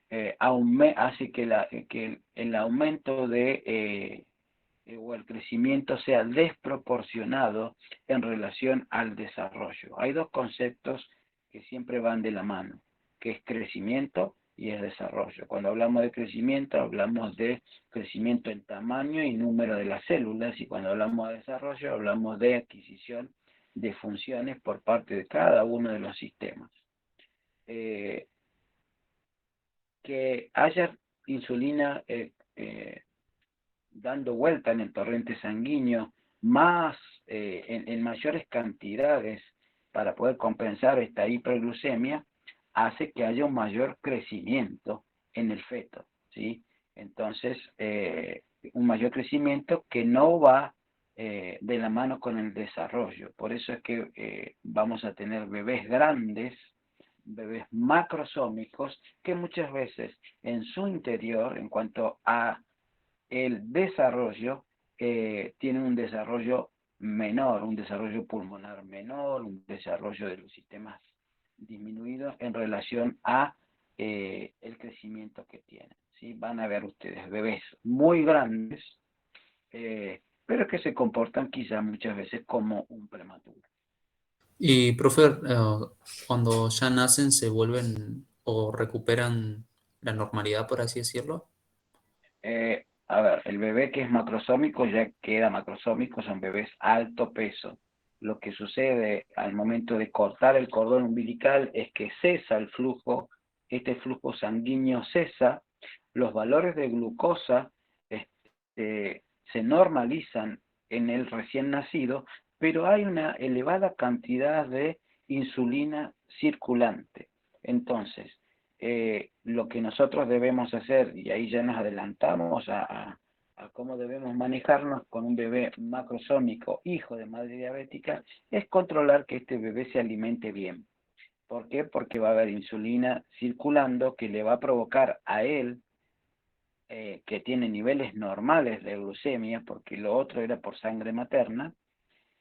S2: Hace que el aumento o el crecimiento sea desproporcionado en relación al desarrollo. Hay dos conceptos que siempre van de la mano, que es crecimiento y es desarrollo. Cuando hablamos de crecimiento, hablamos de crecimiento en tamaño y número de las células, y cuando hablamos de desarrollo, hablamos de adquisición de funciones por parte de cada uno de los sistemas. Que haya insulina dando vuelta en el torrente sanguíneo más en mayores cantidades para poder compensar esta hiperglucemia, hace que haya un mayor crecimiento en el feto, ¿sí? Entonces, un mayor crecimiento que no va de la mano con el desarrollo. Por eso es que vamos a tener bebés grandes, bebés macrosómicos, que muchas veces en su interior, en cuanto a el desarrollo, tienen un desarrollo menor, un desarrollo pulmonar menor, un desarrollo de los sistemas disminuidos en relación a el crecimiento que tienen, ¿sí? Van a ver ustedes bebés muy grandes, pero que se comportan quizá muchas veces como un prematuro.
S1: Y, profe, cuando ya nacen, ¿se vuelven o recuperan la normalidad, por así decirlo?
S2: a ver, el bebé que es macrosómico ya queda macrosómico, son bebés alto peso. Lo que sucede al momento de cortar el cordón umbilical es que cesa el flujo, este flujo sanguíneo cesa, los valores de glucosa se normalizan en el recién nacido, pero hay una elevada cantidad de insulina circulante. Entonces, lo que nosotros debemos hacer, y ahí ya nos adelantamos a cómo debemos manejarnos con un bebé macrosómico, hijo de madre diabética, es controlar que este bebé se alimente bien. ¿Por qué? Porque va a haber insulina circulando que le va a provocar a él, que tiene niveles normales de glucemia, porque lo otro era por sangre materna,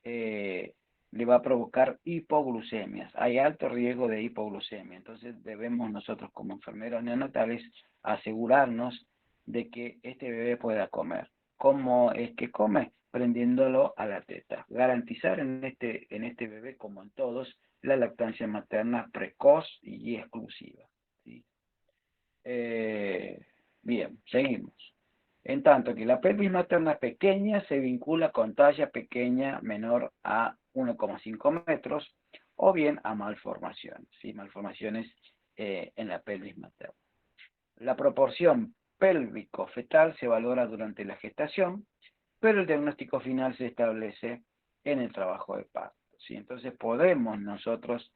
S2: le va a provocar hipoglucemias. Hay alto riesgo de hipoglucemia. Entonces debemos nosotros como enfermeros neonatales asegurarnos de que este bebé pueda comer. ¿Cómo es que come? Prendiéndolo a la teta. Garantizar en este bebé, como en todos, la lactancia materna precoz y exclusiva. ¿Sí? Bien, seguimos. En tanto que la pelvis materna pequeña se vincula con talla pequeña menor a 1,5 metros o bien a malformaciones, ¿sí? Malformaciones en la pelvis materna. La proporción pélvico-fetal se valora durante la gestación, pero el diagnóstico final se establece en el trabajo de parto, ¿sí? Entonces podemos nosotros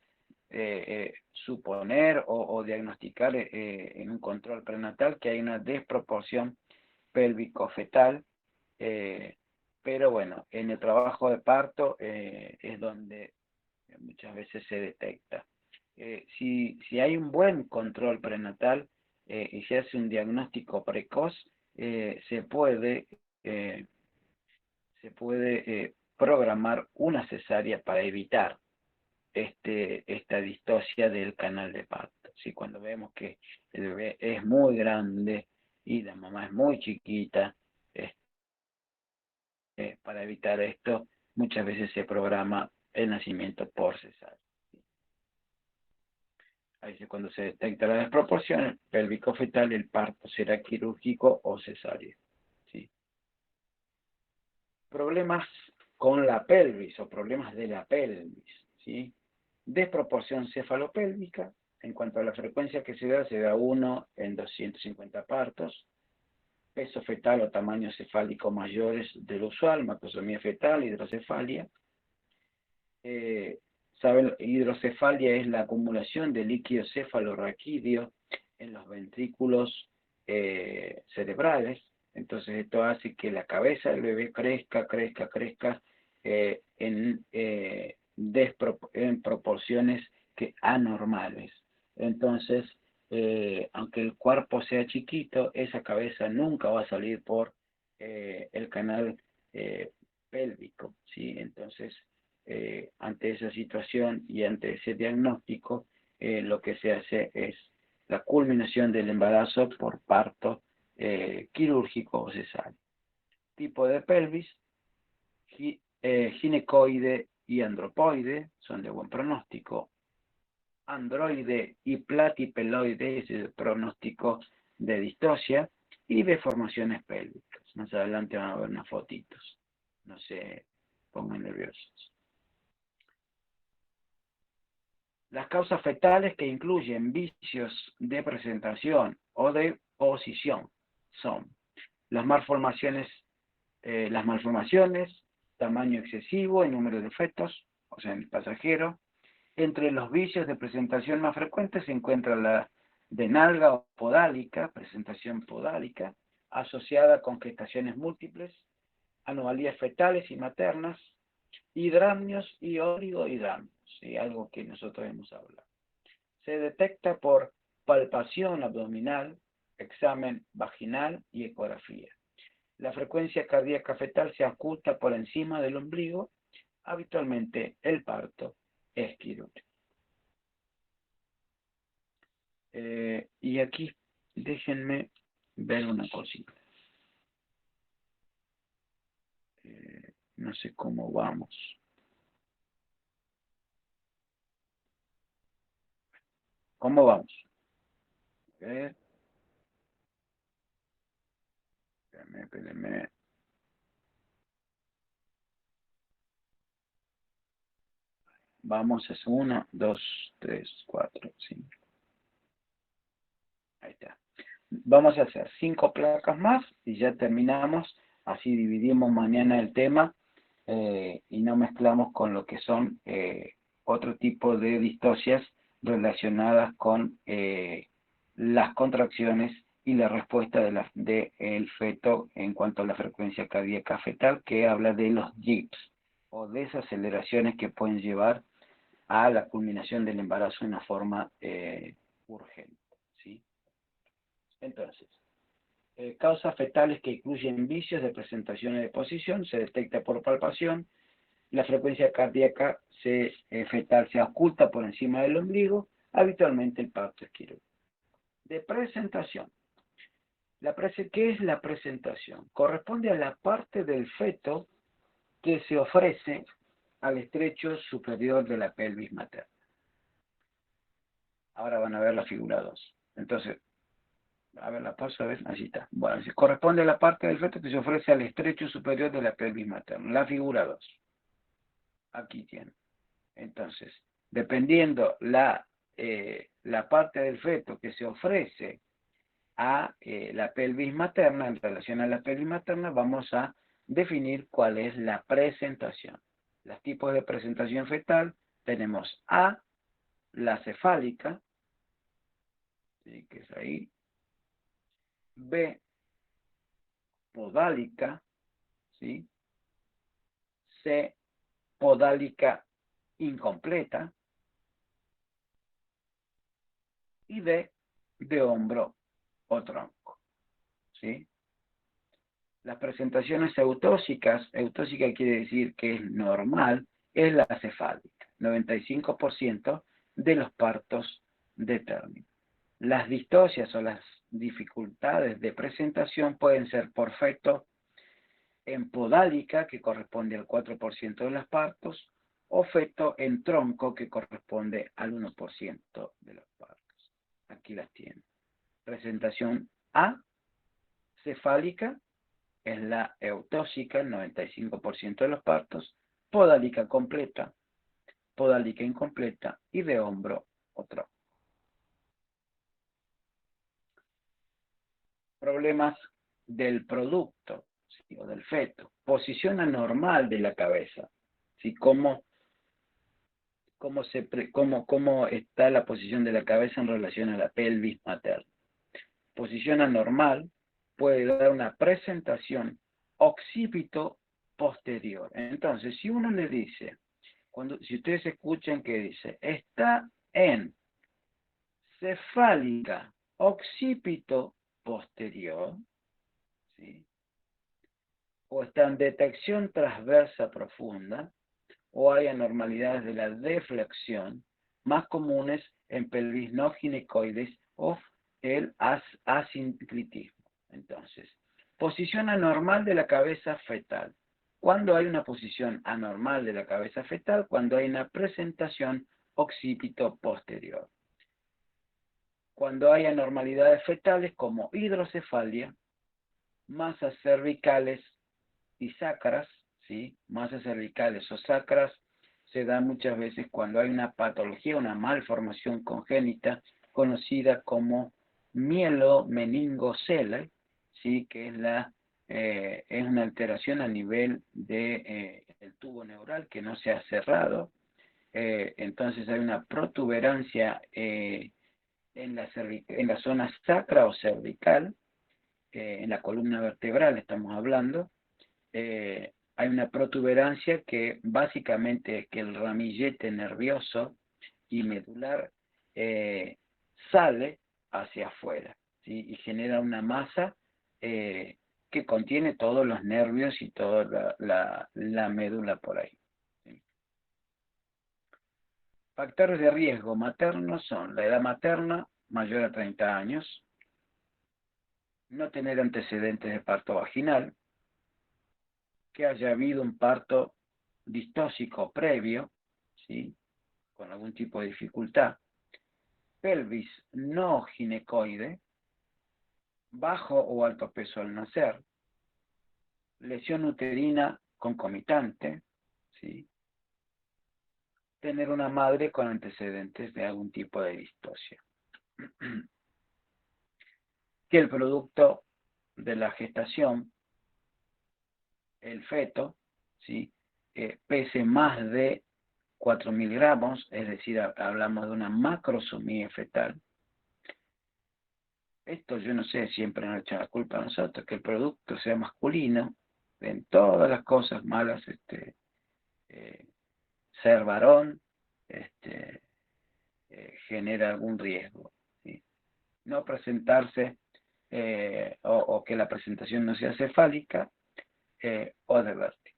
S2: suponer o diagnosticar en un control prenatal que hay una desproporción pélvico-fetal, pero bueno, en el trabajo de parto es donde muchas veces se detecta. Si hay un buen control prenatal y se hace un diagnóstico precoz, se puede programar una cesárea para evitar esta distosia del canal de parto. ¿Sí? Cuando vemos que el bebé es muy grande y la mamá es muy chiquita, para evitar esto, muchas veces se programa el nacimiento por cesárea. Ahí es cuando se detecta la desproporción pélvico-fetal, el parto será quirúrgico o cesárea. ¿Sí? Problemas con la pelvis o problemas de la pelvis. ¿Sí? Desproporción cefalopélvica. En cuanto a la frecuencia que se da 1 en 250 partos. Peso fetal o tamaño cefálico mayores del usual, macrosomía fetal, hidrocefalia. ¿Saben? Hidrocefalia es la acumulación de líquido cefalorraquídeo en los ventrículos cerebrales. Entonces esto hace que la cabeza del bebé crezca en proporciones anormales. Entonces, aunque el cuerpo sea chiquito, esa cabeza nunca va a salir por el canal pélvico, ¿sí? Entonces, ante esa situación y ante ese diagnóstico, lo que se hace es la culminación del embarazo por parto quirúrgico o cesárea. Tipo de pelvis, ginecoide y andropoide, son de buen pronóstico. Androide y platipeloide es el pronóstico de distosia y deformaciones pélvicas. Más adelante van a ver unas fotitos. No se pongan nerviosos. Las causas fetales que incluyen vicios de presentación o de posición son las malformaciones, tamaño excesivo en número de fetos, o sea, en el pasajero. Entre los vicios de presentación más frecuentes se encuentra la de nalga o podálica, presentación podálica, asociada con gestaciones múltiples, anomalías fetales y maternas, hidramnios y oligohidramnios, ¿sí? Algo que nosotros hemos hablado. Se detecta por palpación abdominal, examen vaginal y ecografía. La frecuencia cardíaca fetal se oculta por encima del ombligo. Habitualmente el parto es quirúrgico. Y aquí déjenme ver una cosita. No sé cómo vamos. ¿Cómo vamos? A ver. Espérenme. Vamos, es 1, 2, 3, 4, 5. Ahí está. Vamos a hacer 5 placas más y ya terminamos. Así dividimos mañana el tema y no mezclamos con lo que son otro tipo de distocias relacionadas con las contracciones y la respuesta del feto en cuanto a la frecuencia cardíaca fetal, que habla de los JIPs o desaceleraciones que pueden llevar a la culminación del embarazo de una forma urgente. ¿Sí? Entonces, causas fetales que incluyen vicios de presentación y de posición, se detecta por palpación, la frecuencia cardíaca fetal se oculta por encima del ombligo, habitualmente el parto es quirúrgico. De presentación. ¿Qué es la presentación? Corresponde a la parte del feto que se ofrece al estrecho superior de la pelvis materna. Ahora van a ver la figura 2. Entonces, a ver, la paso, a ver, así está. Bueno, corresponde a la parte del feto que se ofrece al estrecho superior de la pelvis materna. La figura 2. Aquí tiene. Entonces, dependiendo la parte del feto que se ofrece a la pelvis materna, en relación a la pelvis materna, vamos a definir cuál es la presentación. Los tipos de presentación fetal tenemos A, la cefálica, ¿sí? Que es ahí. B, podálica, ¿sí? C, podálica incompleta. Y D, de hombro o tronco, ¿sí? Las presentaciones eutóxicas quiere decir que es normal, es la cefálica, 95% de los partos de término. Las distocias o las dificultades de presentación pueden ser por feto en podálica, que corresponde al 4% de los partos, o feto en tronco, que corresponde al 1% de los partos. Aquí las tienen. Presentación A, cefálica, es la eutóxica, el 95% de los partos, podálica completa, podálica incompleta y de hombro o tronco. Problemas del producto, ¿sí? O del feto. Posición anormal de la cabeza, ¿sí? ¿Cómo está la posición de la cabeza en relación a la pelvis materna? Posición anormal puede dar una presentación occipito posterior. Entonces, si uno le dice, si ustedes escuchan que dice, está en cefálica occipito posterior, ¿sí? O está en detección transversa profunda, o hay anormalidades de la deflexión, más comunes en pelvis no ginecoides o el asinclitismo. Entonces, posición anormal de la cabeza fetal. ¿Cuándo hay una posición anormal de la cabeza fetal? Cuando hay una presentación occipito posterior. Cuando hay anormalidades fetales como hidrocefalia, masas cervicales y sacras, ¿sí? Masas cervicales o sacras se da muchas veces cuando hay una patología, una malformación congénita conocida como mielomeningocele, ¿sí? Que es una alteración a nivel del tubo neural que no se ha cerrado. Entonces hay una protuberancia en la zona sacra o cervical, en la columna vertebral estamos hablando. Hay una protuberancia que básicamente es que el ramillete nervioso y medular sale hacia afuera, ¿sí? Y genera una masa que contiene todos los nervios y toda la médula por ahí, ¿sí? Factores de riesgo maternos son la edad materna mayor a 30 años, no tener antecedentes de parto vaginal, que haya habido un parto distóxico previo, ¿sí? Con algún tipo de dificultad, pelvis no ginecoide, bajo o alto peso al nacer, lesión uterina concomitante, ¿sí? Tener una madre con antecedentes de algún tipo de distosia. Que el producto de la gestación, el feto, ¿sí? Pese más de 4.000 gramos, es decir, hablamos de una macrosomía fetal. Esto yo no sé, siempre nos echa la culpa a nosotros, que el producto sea masculino, en todas las cosas malas, ser varón, genera algún riesgo, ¿sí? No presentarse o que la presentación no sea cefálica o de vértex.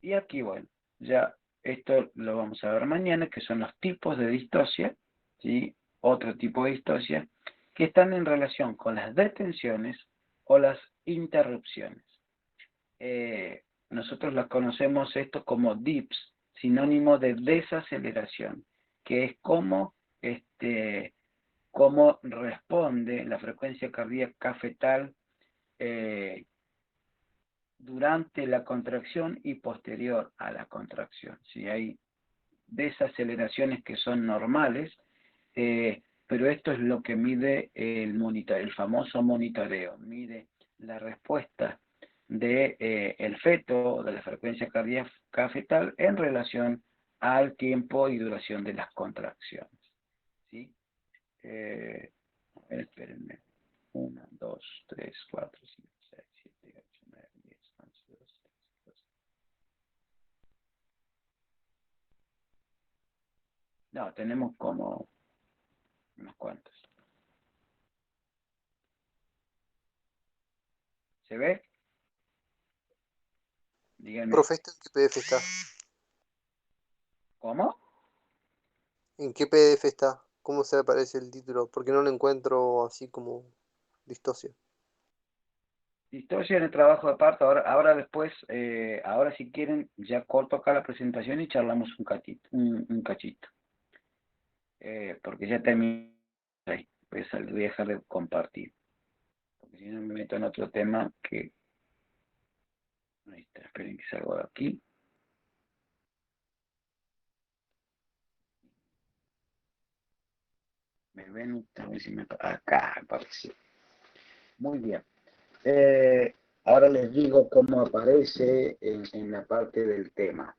S2: Y aquí, bueno, ya esto lo vamos a ver mañana, que son los tipos de distosia, ¿sí? Otro tipo de distosia, que están en relación con las detenciones o las interrupciones. Nosotros las conocemos esto como DIPS, sinónimo de desaceleración, que es cómo responde la frecuencia cardíaca fetal durante la contracción y posterior a la contracción. Si hay desaceleraciones que son normales, pero esto es lo que mide el famoso monitoreo, mide la respuesta de el feto, de la frecuencia cardíaca fetal en relación al tiempo y duración de las contracciones, ¿sí? A ver, espérenme. 1, 2, 3, 4, 5, 6, 7, 8, 9, 10, 11, 12, 13, 14. No, tenemos como unos cuantos. ¿Se ve? Díganme.
S9: Profe, ¿esto en qué PDF está?
S2: ¿Cómo?
S9: ¿En qué PDF está? ¿Cómo se le aparece el título? Porque no lo encuentro así como distosia.
S2: Distosia en el trabajo de parto. Ahora después, ahora si quieren, ya corto acá la presentación y charlamos un cachito. Porque ya terminé ahí. Voy a dejar de compartir. Porque si no me meto en otro tema que... Ahí está, esperen que salgo de aquí. ¿Me ven? A ver si acá aparece. Muy bien. Ahora les digo cómo aparece en la parte del tema.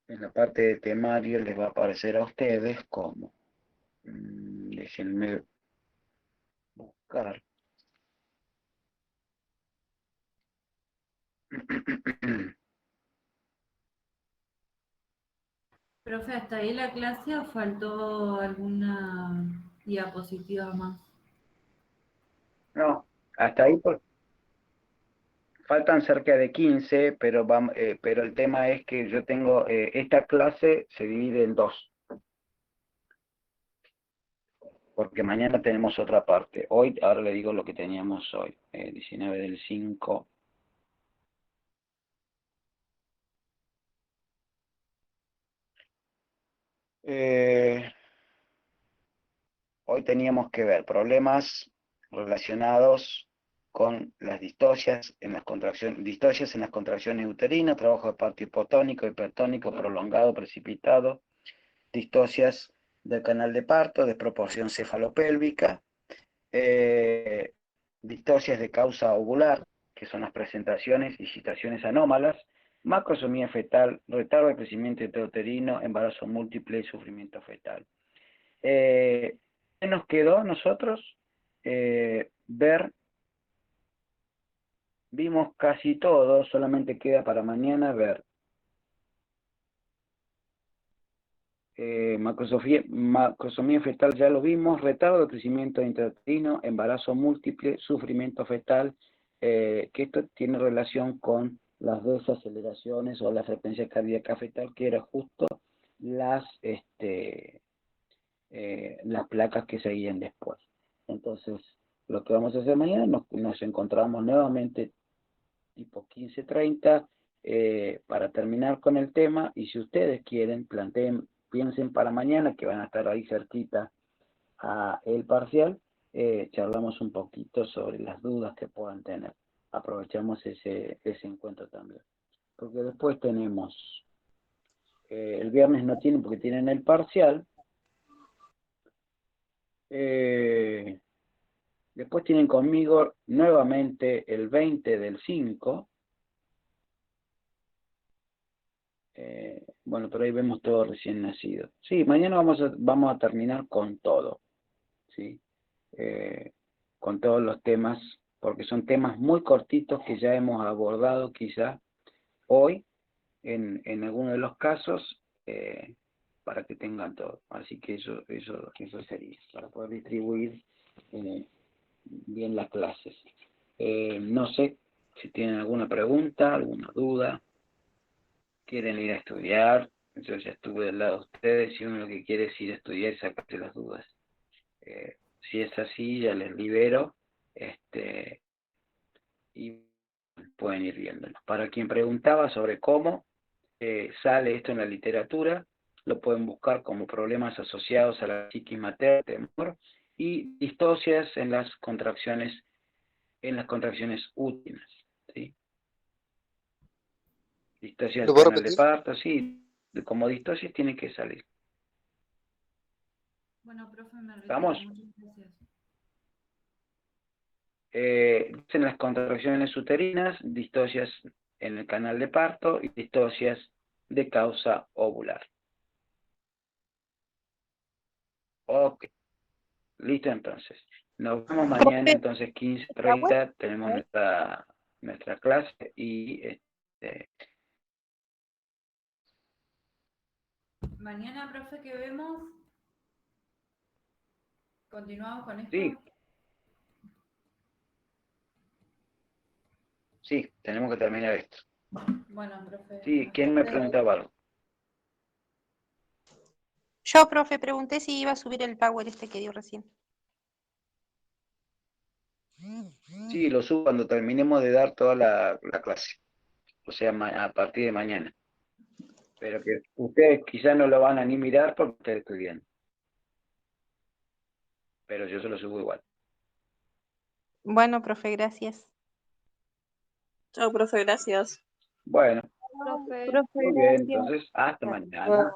S2: En la parte de temario les va a aparecer a ustedes como. Déjenme buscar.
S5: Profe, ¿hasta ahí la clase o faltó alguna diapositiva más?
S2: No, hasta ahí faltan cerca de 15, pero el tema es que yo tengo, esta clase se divide en dos, porque mañana tenemos otra parte. Hoy, ahora le digo lo que teníamos hoy, 19 del 5. Hoy teníamos que ver problemas relacionados con las distocias en las contracciones uterinas, trabajo de parto hipotónico, hipertónico, prolongado, precipitado, distocias del canal de parto, desproporción cefalopélvica, distocias de causa ovular, que son las presentaciones y situaciones anómalas, macrosomía fetal, retardo de crecimiento intrauterino, embarazo múltiple y sufrimiento fetal. ¿Qué nos quedó a nosotros? Vimos casi todo, solamente queda para mañana ver macrosomía fetal, ya lo vimos, retardo de crecimiento intrauterino, embarazo múltiple, sufrimiento fetal, que esto tiene relación con las desaceleraciones o la frecuencia cardíaca fetal, que era justo las placas que seguían después. Entonces, lo que vamos a hacer mañana, nos encontramos nuevamente tipo 15:30 para terminar con el tema, y si ustedes quieren, piensen para mañana que van a estar ahí cerquita a el parcial, charlamos un poquito sobre las dudas que puedan tener. Aprovechamos ese encuentro también. Porque después tenemos, el viernes no tienen porque tienen el parcial. Después tienen conmigo nuevamente el 20 del 5. Bueno, pero ahí vemos todo recién nacido. Sí, mañana vamos a terminar con todo, ¿sí? Con todos los temas, porque son temas muy cortitos que ya hemos abordado quizá hoy en algunos de los casos, para que tengan todo. Así que eso sería, para poder distribuir bien las clases. No sé si tienen alguna pregunta, alguna duda, quieren ir a estudiar. Yo ya estuve del lado de ustedes, si uno lo que quiere es ir a estudiar y sacarse las dudas. Si es así, ya les libero, y pueden ir viéndolo. Para quien preguntaba sobre cómo sale esto en la literatura, lo pueden buscar como problemas asociados a la psiquis materna, temor, y distocias en las contracciones útiles, ¿sí? Distocias
S9: ¿Lo
S2: del
S9: puedo
S2: canal de
S9: repetir?
S2: parto, sí, como distocias tiene que salir.
S5: Bueno, profe, me retiro.
S2: ¿Vamos?
S5: Muchas gracias.
S2: En las contracciones uterinas, distocias en el canal de parto y distocias de causa ovular. Ok, listo entonces. Nos vemos mañana entonces 15:30, tenemos nuestra clase y
S5: Mañana, profe, ¿qué vemos? ¿Continuamos con esto?
S2: sí, tenemos que terminar esto.
S5: Bueno, profe.
S2: Sí,
S5: hasta
S2: ¿quién me
S5: luego.
S2: preguntaba algo?
S6: Yo, profe, pregunté si iba a subir el Power este que dio recién.
S2: Sí, lo subo cuando terminemos de dar toda la clase, o sea, a partir de mañana. Pero que ustedes quizás no lo van a ni mirar porque están estudiando. Pero yo se lo subo igual.
S6: Bueno, profe, gracias.
S11: Chao, profe, gracias.
S2: Bueno,
S4: Profe.
S2: muy bien, entonces hasta mañana.